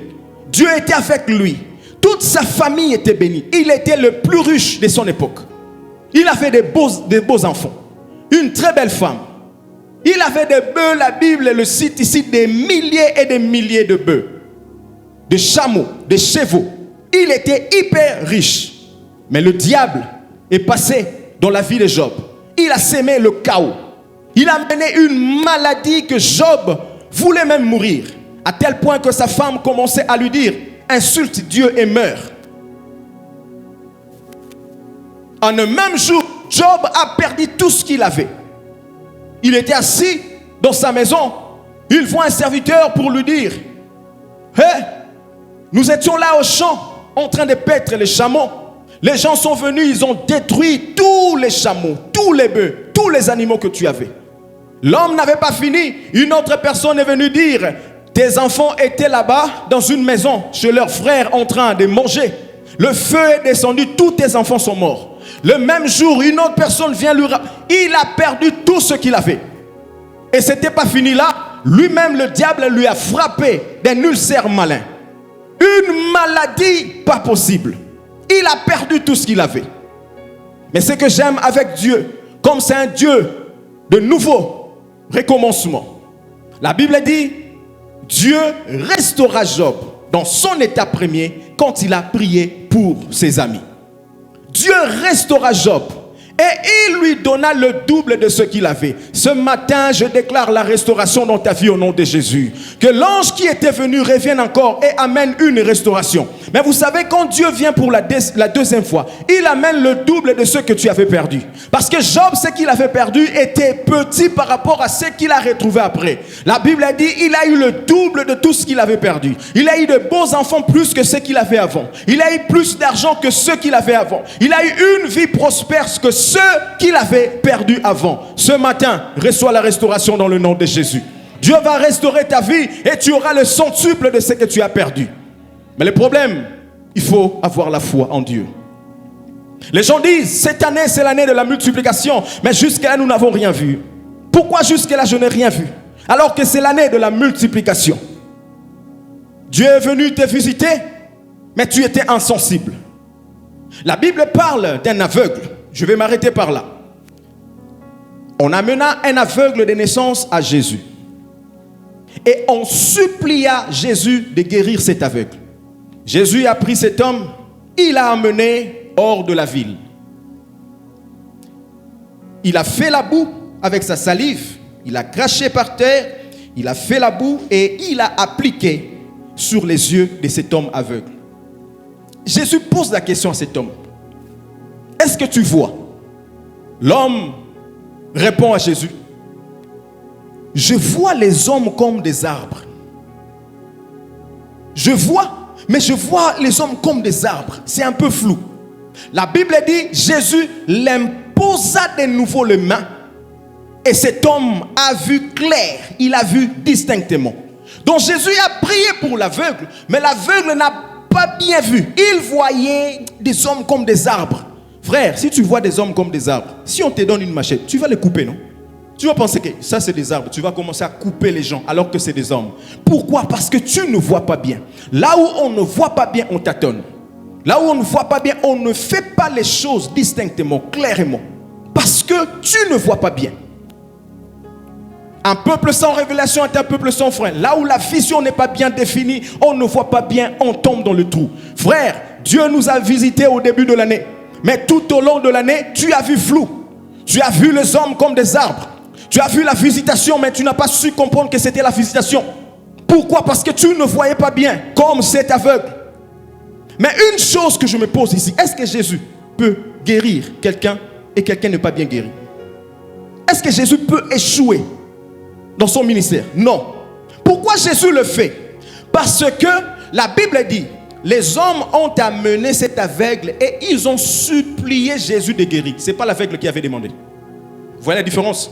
Dieu était avec lui. Toute sa famille était bénie. Il était le plus riche de son époque. Il avait des beaux enfants. Une très belle femme. Il avait des bœufs, la Bible le cite ici, des milliers et des milliers de bœufs. De chameaux, de chevaux. Il était hyper riche. Mais le diable est passé dans la vie de Job. Il a sémé le chaos. Il a mené une maladie que Job voulait même mourir. À tel point que sa femme commençait à lui dire, insulte Dieu et meurs. En un même jour, Job a perdu tout ce qu'il avait. Il était assis dans sa maison, il voit un serviteur pour lui dire, hey, nous étions là au champ en train de paître les chameaux. Les gens sont venus, ils ont détruit tous les chameaux, tous les bœufs, tous les animaux que tu avais. L'homme n'avait pas fini. Une autre personne est venue dire, tes enfants étaient là-bas dans une maison chez leurs frères en train de manger. Le feu est descendu, tous tes enfants sont morts. Le même jour, une autre personne vient lui rappeler. Il a perdu tout ce qu'il avait. Et ce n'était pas fini là. Lui-même, le diable lui a frappé d'un ulcère malin. Une maladie pas possible. Il a perdu tout ce qu'il avait. Mais ce que j'aime avec Dieu, comme c'est un Dieu de nouveau recommencement. La Bible dit, Dieu restaura Job dans son état premier quand il a prié pour ses amis. Dieu restaura Job et il lui donna le double de ce qu'il avait. Ce matin, je déclare la restauration dans ta vie au nom de Jésus. Que l'ange qui était venu revienne encore et amène une restauration. Mais vous savez, quand Dieu vient pour la deuxième fois, il amène le double de ce que tu avais perdu. Parce que Job, ce qu'il avait perdu était petit par rapport à ce qu'il a retrouvé après. La Bible a dit, il a eu le double de tout ce qu'il avait perdu. Il a eu de beaux enfants plus que ce qu'il avait avant. Il a eu plus d'argent que ce qu'il avait avant. Il a eu une vie prospère que ce qu'il avait perdu avant. Ce matin, reçois la restauration dans le nom de Jésus. Dieu va restaurer ta vie et tu auras le centuple de ce que tu as perdu. Mais le problème, il faut avoir la foi en Dieu. Les gens disent, cette année c'est l'année de la multiplication, mais jusqu'à là nous n'avons rien vu. Pourquoi jusqu'à là je n'ai rien vu? Alors que c'est l'année de la multiplication. Dieu est venu te visiter, mais tu étais insensible. La Bible parle d'un aveugle. Je vais m'arrêter par là. On amena un aveugle de naissance à Jésus. Et on supplia Jésus de guérir cet aveugle. Jésus a pris cet homme, il l'a amené hors de la ville. Il a fait la boue avec sa salive, il a craché par terre, il a fait la boue et il a appliqué sur les yeux de cet homme aveugle. Jésus pose la question à cet homme. Est-ce que tu vois? L'homme répond à Jésus. Je vois les hommes comme des arbres. Je vois, mais je vois les hommes comme des arbres. C'est un peu flou. La Bible dit, Jésus l'imposa de nouveau les mains. Et cet homme a vu clair. Il a vu distinctement. Donc Jésus a prié pour l'aveugle. Mais l'aveugle n'a pas bien vu. Il voyait des hommes comme des arbres. Frère, si tu vois des hommes comme des arbres, si on te donne une machette, tu vas les couper, non? Tu vas penser que ça c'est des arbres, tu vas commencer à couper les gens alors que c'est des hommes. Pourquoi? Parce que tu ne vois pas bien. Là où on ne voit pas bien, on tâtonne. Là où on ne voit pas bien, on ne fait pas les choses distinctement, clairement. Parce que tu ne vois pas bien. Un peuple sans révélation est un peuple sans frein. Là où la vision n'est pas bien définie, on ne voit pas bien, on tombe dans le trou. Frère, Dieu nous a visités au début de l'année. Mais tout au long de l'année, tu as vu flou. Tu as vu les hommes comme des arbres. Tu as vu la visitation, mais tu n'as pas su comprendre que c'était la visitation. Pourquoi? Parce que tu ne voyais pas bien, comme cet aveugle. Mais une chose que je me pose ici, est-ce que Jésus peut guérir quelqu'un et quelqu'un n'est pas bien guéri? Est-ce que Jésus peut échouer dans son ministère? Non. Pourquoi Jésus le fait? Parce que la Bible dit, les hommes ont amené cet aveugle et ils ont supplié Jésus de guérir. Ce n'est pas l'aveugle qui avait demandé. Vous voyez la différence?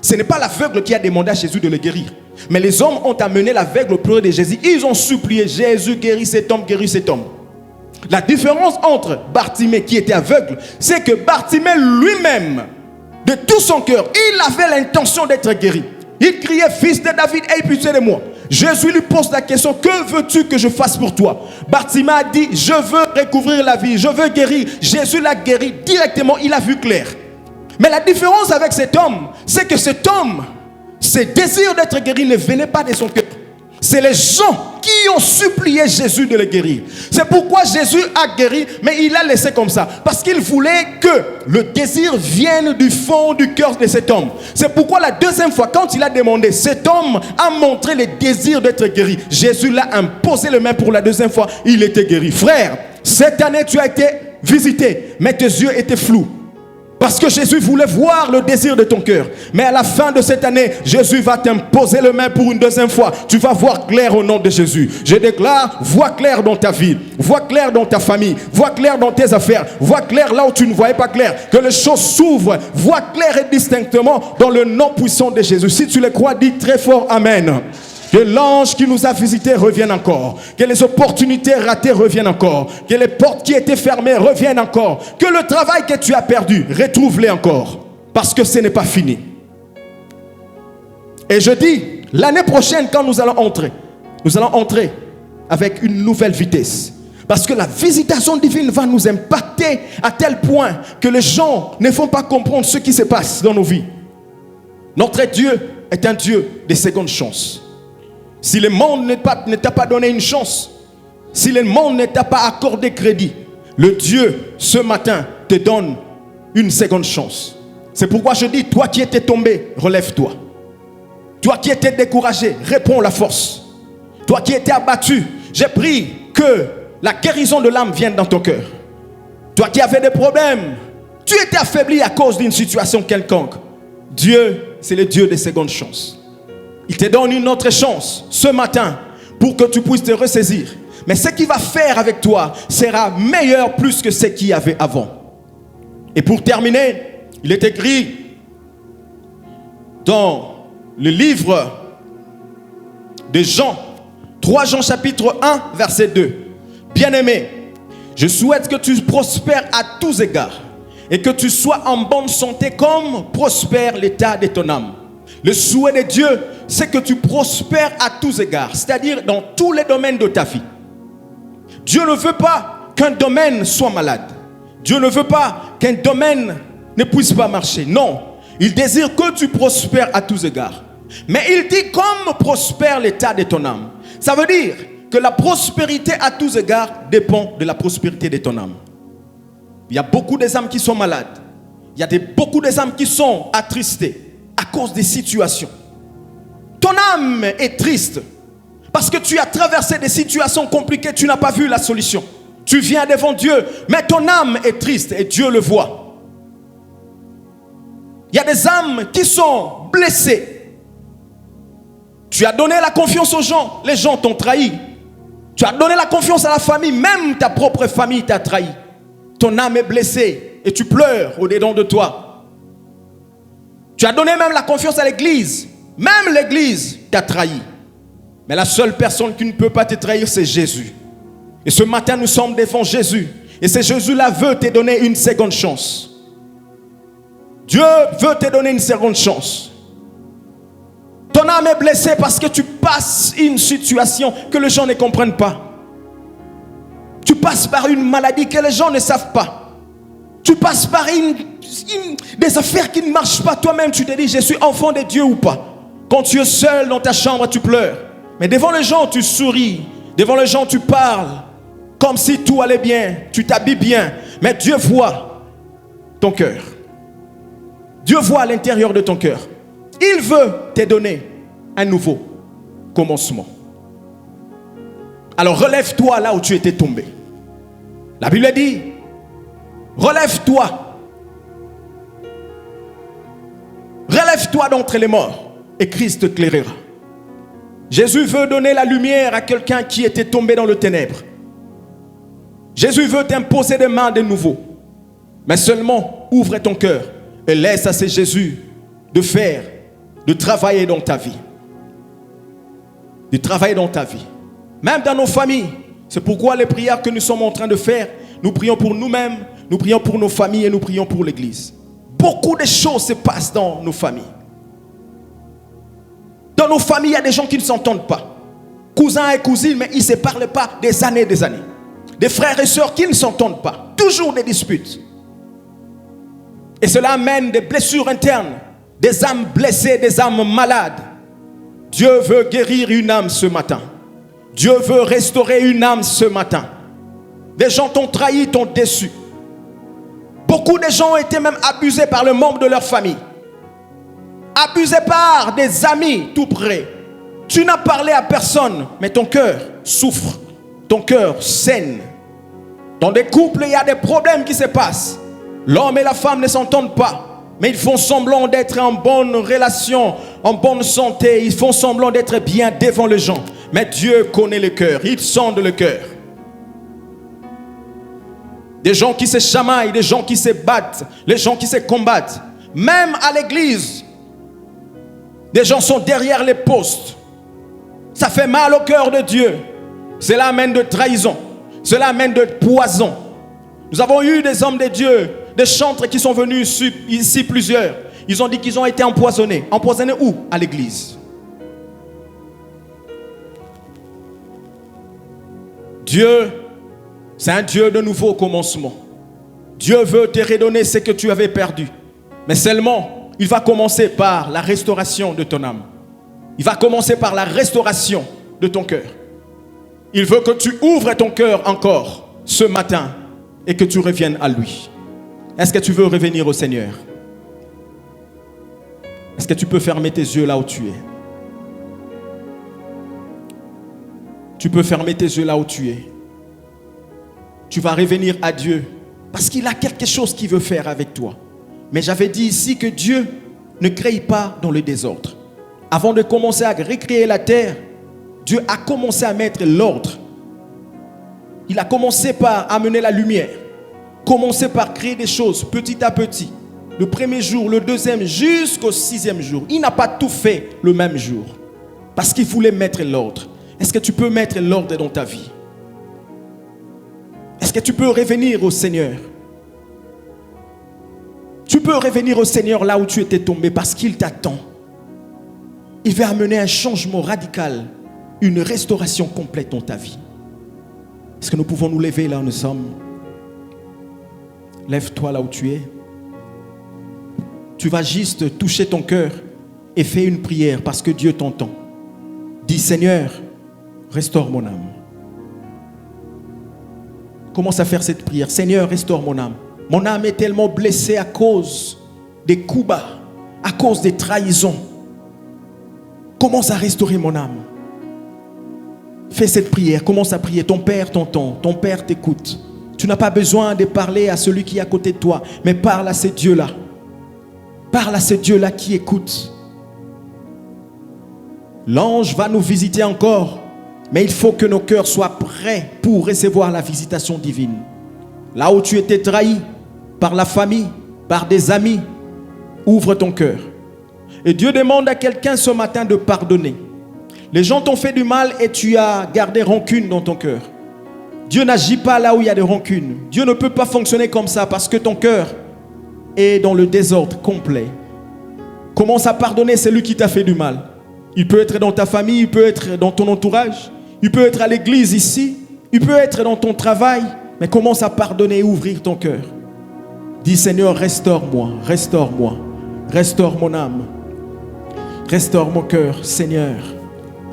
Ce n'est pas l'aveugle qui a demandé à Jésus de le guérir. Mais les hommes ont amené l'aveugle auprès de Jésus. Ils ont supplié Jésus, guéris cet homme, guéris cet homme. La différence entre Bartimée qui était aveugle, c'est que Bartimée lui-même, de tout son cœur, il avait l'intention d'être guéri. Il criait, fils de David, aie pitié de moi. Jésus lui pose la question, que veux-tu que je fasse pour toi? Bartimée a dit, je veux recouvrir la vie, je veux guérir. Jésus l'a guéri directement, il a vu clair. Mais la différence avec cet homme, c'est que cet homme, ses désirs d'être guéri ne venaient pas de son cœur. C'est les gens qui ont supplié Jésus de le guérir. C'est pourquoi Jésus a guéri, mais il l'a laissé comme ça. Parce qu'il voulait que le désir vienne du fond du cœur de cet homme. C'est pourquoi la deuxième fois, quand il a demandé, cet homme a montré le désir d'être guéri. Jésus l'a imposé les mains pour la deuxième fois, il était guéri. Frère, cette année tu as été visité, mais tes yeux étaient flous. Parce que Jésus voulait voir le désir de ton cœur. Mais à la fin de cette année, Jésus va t'imposer les mains pour une deuxième fois. Tu vas voir clair au nom de Jésus. Je déclare, vois clair dans ta vie. Vois clair dans ta famille. Vois clair dans tes affaires. Vois clair là où tu ne voyais pas clair. Que les choses s'ouvrent. Vois clair et distinctement dans le nom puissant de Jésus. Si tu le crois, dis très fort Amen. Que l'ange qui nous a visités revienne encore. Que les opportunités ratées reviennent encore. Que les portes qui étaient fermées reviennent encore. Que le travail que tu as perdu, retrouve-les encore. Parce que ce n'est pas fini. Et je dis, l'année prochaine, quand nous allons entrer avec une nouvelle vitesse. Parce que la visitation divine va nous impacter à tel point que les gens ne vont pas comprendre ce qui se passe dans nos vies. Notre Dieu est un Dieu des secondes chances. Si le monde ne t'a pas donné une chance, si le monde ne t'a pas accordé crédit, le Dieu, ce matin, te donne une seconde chance. C'est pourquoi je dis, toi qui étais tombé, relève-toi. Toi qui étais découragé, réponds la force. Toi qui étais abattu, j'ai pris que la guérison de l'âme vienne dans ton cœur. Toi qui avais des problèmes, tu étais affaibli à cause d'une situation quelconque. Dieu, c'est le Dieu des secondes chances. Il te donne une autre chance ce matin pour que tu puisses te ressaisir. Mais ce qu'il va faire avec toi sera meilleur plus que ce qu'il y avait avant. Et pour terminer, il est écrit dans le livre de Jean, 3 Jean chapitre 1 verset 2. Bien-aimé, je souhaite que tu prospères à tous égards et que tu sois en bonne santé comme prospère l'état de ton âme. Le souhait de Dieu, c'est que tu prospères à tous égards, c'est-à-dire dans tous les domaines de ta vie. Dieu ne veut pas qu'un domaine soit malade. Dieu ne veut pas qu'un domaine ne puisse pas marcher. Non, il désire que tu prospères à tous égards. Mais il dit comme prospère l'état de ton âme. Ça veut dire que la prospérité à tous égards dépend de la prospérité de ton âme. Il y a beaucoup d'âmes qui sont malades. Il y a beaucoup d'âmes qui sont attristées à cause des situations. Ton âme est triste parce que tu as traversé des situations compliquées, tu n'as pas vu la solution. Tu viens devant Dieu, mais ton âme est triste et Dieu le voit. Il y a des âmes qui sont blessées. Tu as donné la confiance aux gens, les gens t'ont trahi. Tu as donné la confiance à la famille, même ta propre famille t'a trahi. Ton âme est blessée et tu pleures au-dedans de toi. Tu as donné même la confiance à l'église. Même l'église t'a trahi. Mais la seule personne qui ne peut pas te trahir, c'est Jésus. Et ce matin, nous sommes devant Jésus. Et ce Jésus-là veut te donner une seconde chance. Dieu veut te donner une seconde chance. Ton âme est blessée parce que tu passes une situation que les gens ne comprennent pas. Tu passes par une maladie que les gens ne savent pas. Tu passes par des affaires qui ne marchent pas. Toi-même, tu te dis, je suis enfant de Dieu ou pas. Quand tu es seul dans ta chambre, tu pleures. Mais devant les gens, tu souris. Devant les gens, tu parles. Comme si tout allait bien. Tu t'habilles bien. Mais Dieu voit ton cœur. Dieu voit à l'intérieur de ton cœur. Il veut te donner un nouveau commencement. Alors relève-toi là où tu étais tombé. La Bible dit, relève-toi. Relève-toi d'entre les morts et Christ t'éclairera. Jésus veut donner la lumière à quelqu'un qui était tombé dans le ténèbre. Jésus veut t'imposer des mains de nouveau. Mais seulement ouvre ton cœur et laisse à ce Jésus de travailler dans ta vie. De travailler dans ta vie. Même dans nos familles. C'est pourquoi les prières que nous sommes en train de faire, nous prions pour nous-mêmes, nous prions pour nos familles et nous prions pour l'église. Beaucoup de choses se passent dans nos familles. Dans nos familles, il y a des gens qui ne s'entendent pas. Cousins et cousines, mais ils ne se parlent pas des années et des années. Des frères et sœurs qui ne s'entendent pas. Toujours des disputes. Et cela amène des blessures internes. Des âmes blessées, des âmes malades. Dieu veut guérir une âme ce matin. Dieu veut restaurer une âme ce matin. Des gens t'ont trahi, t'ont déçu. Beaucoup de gens ont été même abusés par le membre de leur famille. Abusés par des amis tout près. Tu n'as parlé à personne, mais ton cœur souffre. Ton cœur saigne. Dans des couples, il y a des problèmes qui se passent. L'homme et la femme ne s'entendent pas, mais ils font semblant d'être en bonne relation, en bonne santé. Ils font semblant d'être bien devant les gens. Mais Dieu connaît le cœur, il sonde le cœur. Des gens qui se chamaillent, des gens qui se battent, les gens qui se combattent. Même à l'église, des gens sont derrière les postes. Ça fait mal au cœur de Dieu. Cela amène de trahison. Cela amène de poison. Nous avons eu des hommes de Dieu, des chantres qui sont venus ici plusieurs. Ils ont dit qu'ils ont été empoisonnés. Empoisonnés où? À l'église. Dieu, c'est un Dieu de nouveau commencement. Dieu veut te redonner ce que tu avais perdu. Mais seulement, il va commencer par la restauration de ton âme. Il va commencer par la restauration de ton cœur. Il veut que tu ouvres ton cœur encore ce matin et que tu reviennes à lui. Est-ce que tu veux revenir au Seigneur? Est-ce que tu peux fermer tes yeux là où tu es? Tu peux fermer tes yeux là où tu es. Tu vas revenir à Dieu parce qu'il a quelque chose qu'il veut faire avec toi. Mais j'avais dit ici que Dieu ne crée pas dans le désordre. Avant de commencer à recréer la terre, Dieu a commencé à mettre l'ordre. Il a commencé par amener la lumière. Commencé par créer des choses petit à petit. Le premier jour, le deuxième, jusqu'au 6e jour. Il n'a pas tout fait le même jour. Parce qu'il voulait mettre l'ordre. Est-ce que tu peux mettre l'ordre dans ta vie? Est-ce que tu peux revenir au Seigneur? Tu peux revenir au Seigneur là où tu étais tombé parce qu'il t'attend. Il va amener un changement radical, une restauration complète dans ta vie. Est-ce que nous pouvons nous lever là où nous sommes? Lève-toi là où tu es. Tu vas juste toucher ton cœur et fais une prière parce que Dieu t'entend. Dis Seigneur, restaure mon âme. Commence à faire cette prière. Seigneur, restaure mon âme. Mon âme est tellement blessée à cause des coups bas, à cause des trahisons. Commence à restaurer mon âme. Fais cette prière. Commence à prier. Ton Père t'entend. Ton Père t'écoute. Tu n'as pas besoin de parler à celui qui est à côté de toi, mais parle à ce Dieu-là. Parle à ce Dieu-là qui écoute. L'ange va nous visiter encore, mais il faut que nos cœurs soient prêts pour recevoir la visitation divine. Là où tu étais trahi par la famille, par des amis, ouvre ton cœur. Et Dieu demande à quelqu'un ce matin de pardonner. Les gens t'ont fait du mal et tu as gardé rancune dans ton cœur. Dieu n'agit pas là où il y a des rancunes. Dieu ne peut pas fonctionner comme ça parce que ton cœur est dans le désordre complet. Commence à pardonner celui qui t'a fait du mal. Il peut être dans ta famille, il peut être dans ton entourage, il peut être à l'église ici, il peut être dans ton travail, mais commence à pardonner et ouvrir ton cœur. Dis Seigneur, restaure-moi, restaure-moi, restaure mon âme, restaure mon cœur, Seigneur,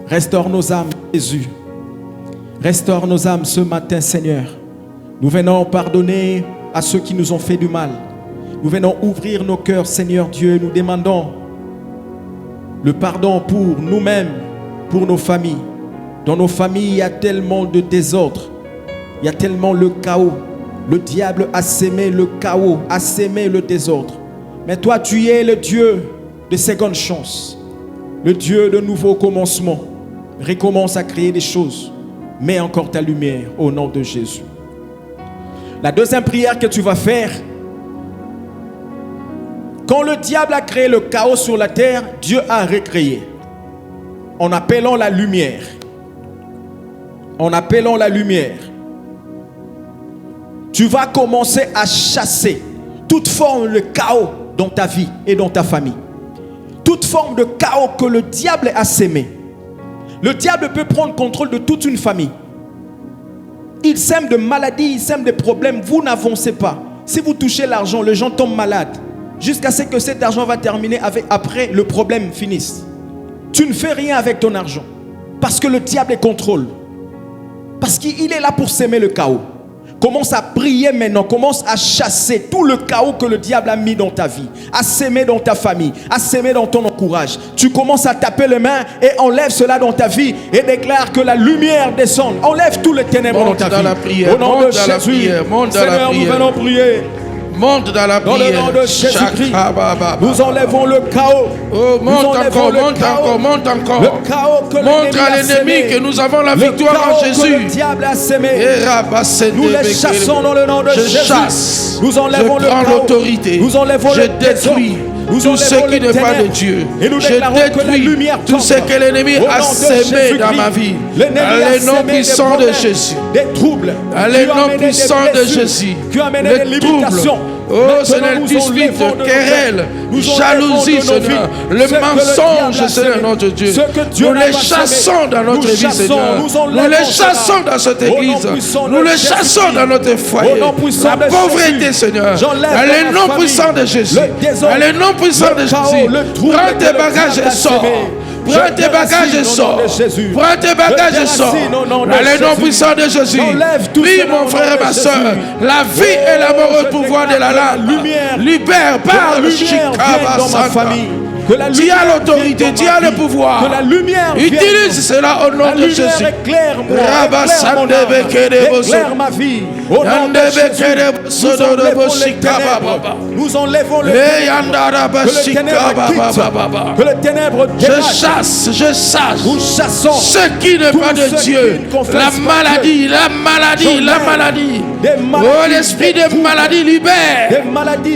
restaure nos âmes, Jésus, restaure nos âmes ce matin, Seigneur. Nous venons pardonner à ceux qui nous ont fait du mal. Nous venons ouvrir nos cœurs, Seigneur Dieu, nous demandons le pardon pour nous-mêmes, pour nos familles. Dans nos familles, il y a tellement de désordre. Il y a tellement le chaos. Le diable a sémé le chaos, a sémé le désordre. Mais toi, tu es le Dieu de seconde chance. Le Dieu de nouveau commencement. Recommence à créer des choses. Mets encore ta lumière au nom de Jésus. La deuxième prière que tu vas faire, quand le diable a créé le chaos sur la terre, Dieu a recréé. En appelant la lumière. En appelant la lumière. Tu vas commencer à chasser toute forme de chaos dans ta vie et dans ta famille. Toute forme de chaos que le diable a sémé. Le diable peut prendre contrôle de toute une famille. Il sème de maladies, il sème des problèmes. Vous n'avancez pas. Si vous touchez l'argent, les gens tombent malades. Jusqu'à ce que cet argent va terminer après le problème finisse. Tu ne fais rien avec ton argent. Parce que le diable contrôle. Parce qu'il est là pour s'aimer le chaos. Commence à prier maintenant. Commence à chasser tout le chaos que le diable a mis dans ta vie. À s'aimer dans ta famille. À s'aimer dans ton entourage. Tu commences à taper les mains et enlève cela dans ta vie. Et déclare que la lumière descende. Enlève tous les ténèbres dans ta vie. La prière, au nom de Jésus. Seigneur, nous venons prier. Monte dans la prière. Dans le nom de Jésus-Christ, nous enlevons le chaos. Oh, monte encore, monte encore, monte encore. Le chaos que montre à l'ennemi que nous avons la victoire en Jésus. Que le diable a sémé. Nous les chassons dans le nom de Jésus. Chasse. Nous enlevons le chaos. Je prends l'autorité. Nous enlevons je détruis tout ce qui n'est pas de Dieu. Et nous je détruis tout ce que l'ennemi a sémé dans ma vie. Les noms puissants de Jésus. Des troubles. Les noms puissants de Jésus. Les troubles. Oh Seigneur, dispute, querelle, jalousie, Seigneur, le mensonge, Seigneur notre Dieu. Nous les chassons dans notre vie, Seigneur. Nous les chassons dans cette église. Nous les chassons dans notre foyer. La pauvreté, Seigneur. Les noms puissants de Jésus. Les noms puissants de Jésus. Prends tes bagages et sors. Prends tes bagages et sors. Prends tes bagages et sors. Les noms puissants de Jésus. Oui, mon frère et ma soeur. La vie et la mort au pouvoir de la langue. Libère, parle, dans ma famille. Tu as l'autorité, tu as le pouvoir. Que la lumière utilise cela au nom de Jésus. Éclaire-moi, éclaire ma vie. Au nom de Jésus, nous enlevons le ténèbre. Que le ténèbre dégage. Je chasse. Nous chassons ce qui n'est pas de Dieu. La maladie. Oh, l'esprit de maladie libère.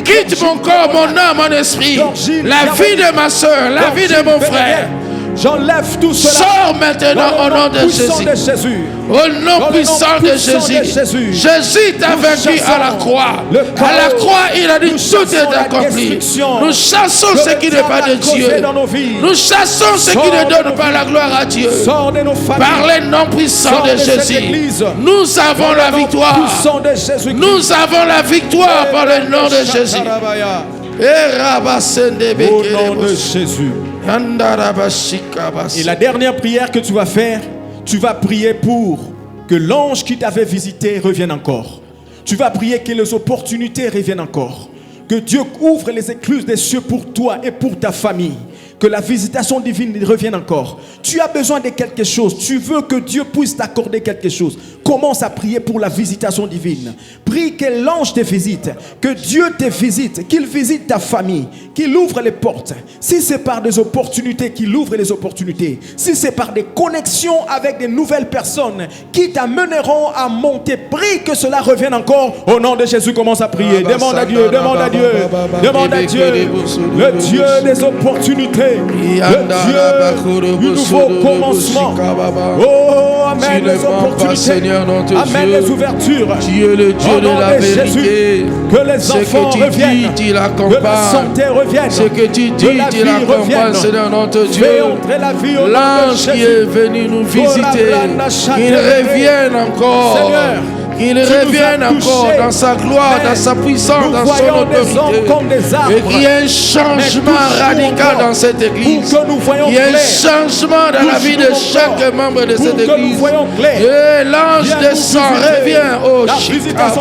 Quitte mon corps, mon âme, mon esprit. La vie de ma soeur, la vie de mon frère. J'enlève tout cela. Sors maintenant au nom de Jésus. Au nom puissant de Jésus. Jésus t'a vaincu à la croix. À la croix, il a dit tout est accompli. Nous chassons ce qui n'est pas de Dieu. Nous chassons ce qui ne donne pas la gloire à Dieu. Par les noms puissants de Jésus. Nous avons la victoire. Nous avons la victoire par le nom de Jésus. Au nom de Jésus. Et la dernière prière que tu vas faire, tu vas prier pour que l'ange qui t'avait visité revienne encore. Tu vas prier que les opportunités reviennent encore. Que Dieu ouvre les écluses des cieux pour toi et pour ta famille. Que la visitation divine revienne encore. Tu as besoin de quelque chose. Tu veux que Dieu puisse t'accorder quelque chose. Commence à prier pour la visitation divine. Prie que l'ange te visite. Que Dieu te visite. Qu'il visite ta famille. Qu'il ouvre les portes. Si c'est par des opportunités, qu'il ouvre les opportunités. Si c'est par des connexions avec des nouvelles personnes qui t'amèneront à monter. Prie que cela revienne encore. Au nom de Jésus, commence à prier. Demande à Dieu. Demande à Dieu. Demande à Dieu. Le Dieu des opportunités. Le Dieu du nouveau commencement. Oh, amène les opportunités. Amène les ouvertures. Tu es le Dieu de la vérité. Que les enfants reviennent. Que la santé revienne. Ce que tu dis, tu l'accompagnes, Seigneur notre Dieu. L'ange qui est venu nous visiter, qu'il revienne encore. Seigneur, qu'il revienne encore dans sa gloire, dans sa puissance, dans son autorité. Et qu'il y ait un changement radical dans cette église. Il y ait un changement dans la vie de chaque membre de cette église. Et l'ange descend, revient au Shikaba.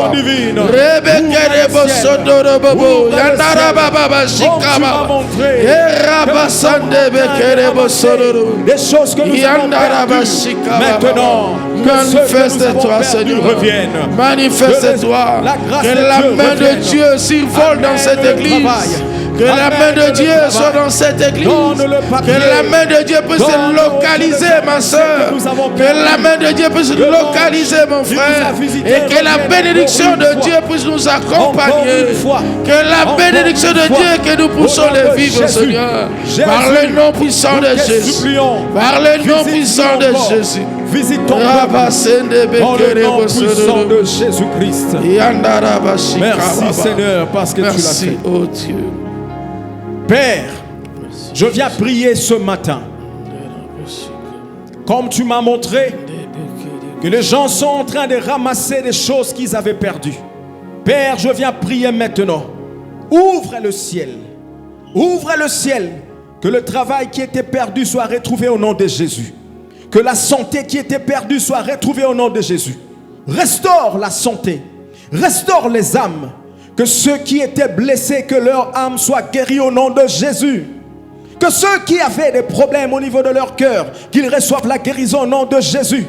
Des choses que nous avons perdues. Maintenant, manifeste-toi, Seigneur. Manifeste-toi. Que la main de Dieu s'envole dans cette église. Que la main de Dieu soit dans cette église. Que la main de Dieu puisse localiser ma soeur. Que la main de Dieu puisse localiser mon frère. Et que la bénédiction de Dieu puisse nous accompagner. Que la bénédiction de Dieu que nous puissions les vivre, Seigneur. Par le nom puissant de Jésus. Par le nom puissant de Jésus. Visitons dans le nom puissant de Jésus-Christ. Merci Seigneur parce que tu l'as fait. Oh Dieu. Père, je viens prier ce matin. Comme tu m'as montré que les gens sont en train de ramasser des choses qu'ils avaient perdues. Père, je viens prier maintenant. Ouvre le ciel. Ouvre le ciel. Que le travail qui était perdu soit retrouvé au nom de Jésus. Que la santé qui était perdue soit retrouvée au nom de Jésus. Restaure la santé. Restaure les âmes. Que ceux qui étaient blessés, que leur âme soit guérie au nom de Jésus. Que ceux qui avaient des problèmes au niveau de leur cœur, qu'ils reçoivent la guérison au nom de Jésus.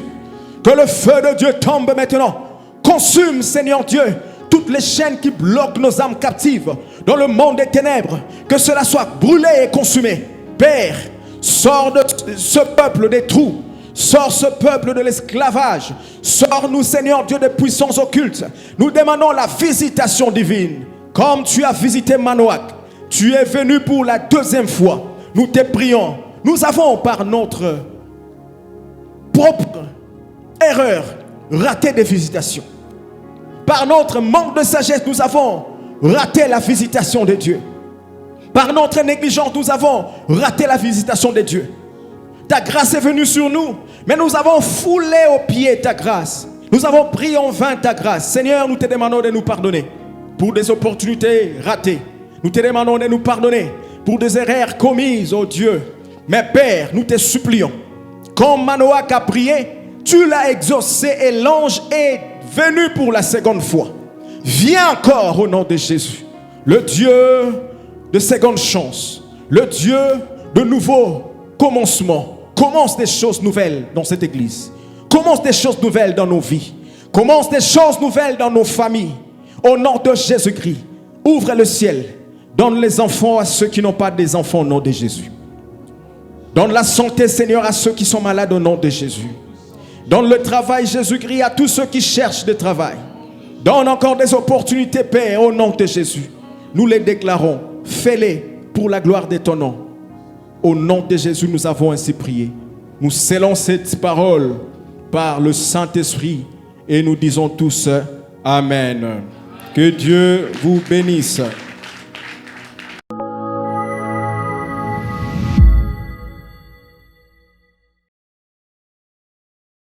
Que le feu de Dieu tombe maintenant. Consume, Seigneur Dieu, toutes les chaînes qui bloquent nos âmes captives dans le monde des ténèbres, que cela soit brûlé et consumé. Père, sors de ce peuple des trous, sors ce peuple de l'esclavage, sors-nous, Seigneur Dieu, des puissances occultes. Nous demandons la visitation divine. Comme tu as visité Manoach, tu es venu pour la deuxième fois. Nous te prions. Nous avons, par notre propre erreur, raté des visitations. Par notre manque de sagesse, nous avons raté la visitation de Dieu. Par notre négligence, nous avons raté la visitation de Dieu. Ta grâce est venue sur nous, mais nous avons foulé aux pieds ta grâce. Nous avons pris en vain ta grâce. Seigneur, nous te demandons de nous pardonner pour des opportunités ratées. Nous te demandons de nous pardonner pour des erreurs commises, oh Dieu. Mais Père, nous te supplions, comme Manoach a prié, tu l'as exaucé et l'ange est venu pour la seconde fois. Viens encore au nom de Jésus, le Dieu de seconde chance, le Dieu de nouveau commencement. Commence des choses nouvelles dans cette église. Commence des choses nouvelles dans nos vies. Commence des choses nouvelles dans nos familles. Au nom de Jésus-Christ, ouvre le ciel. Donne les enfants à ceux qui n'ont pas des enfants au nom de Jésus. Donne la santé, Seigneur, à ceux qui sont malades au nom de Jésus. Donne le travail, Jésus-Christ, à tous ceux qui cherchent de travail. Donne encore des opportunités, Père, au nom de Jésus. Nous les déclarons. Fais-les pour la gloire de ton nom. Au nom de Jésus, nous avons ainsi prié. Nous scellons cette parole par le Saint-Esprit et nous disons tous Amen. Que Dieu vous bénisse.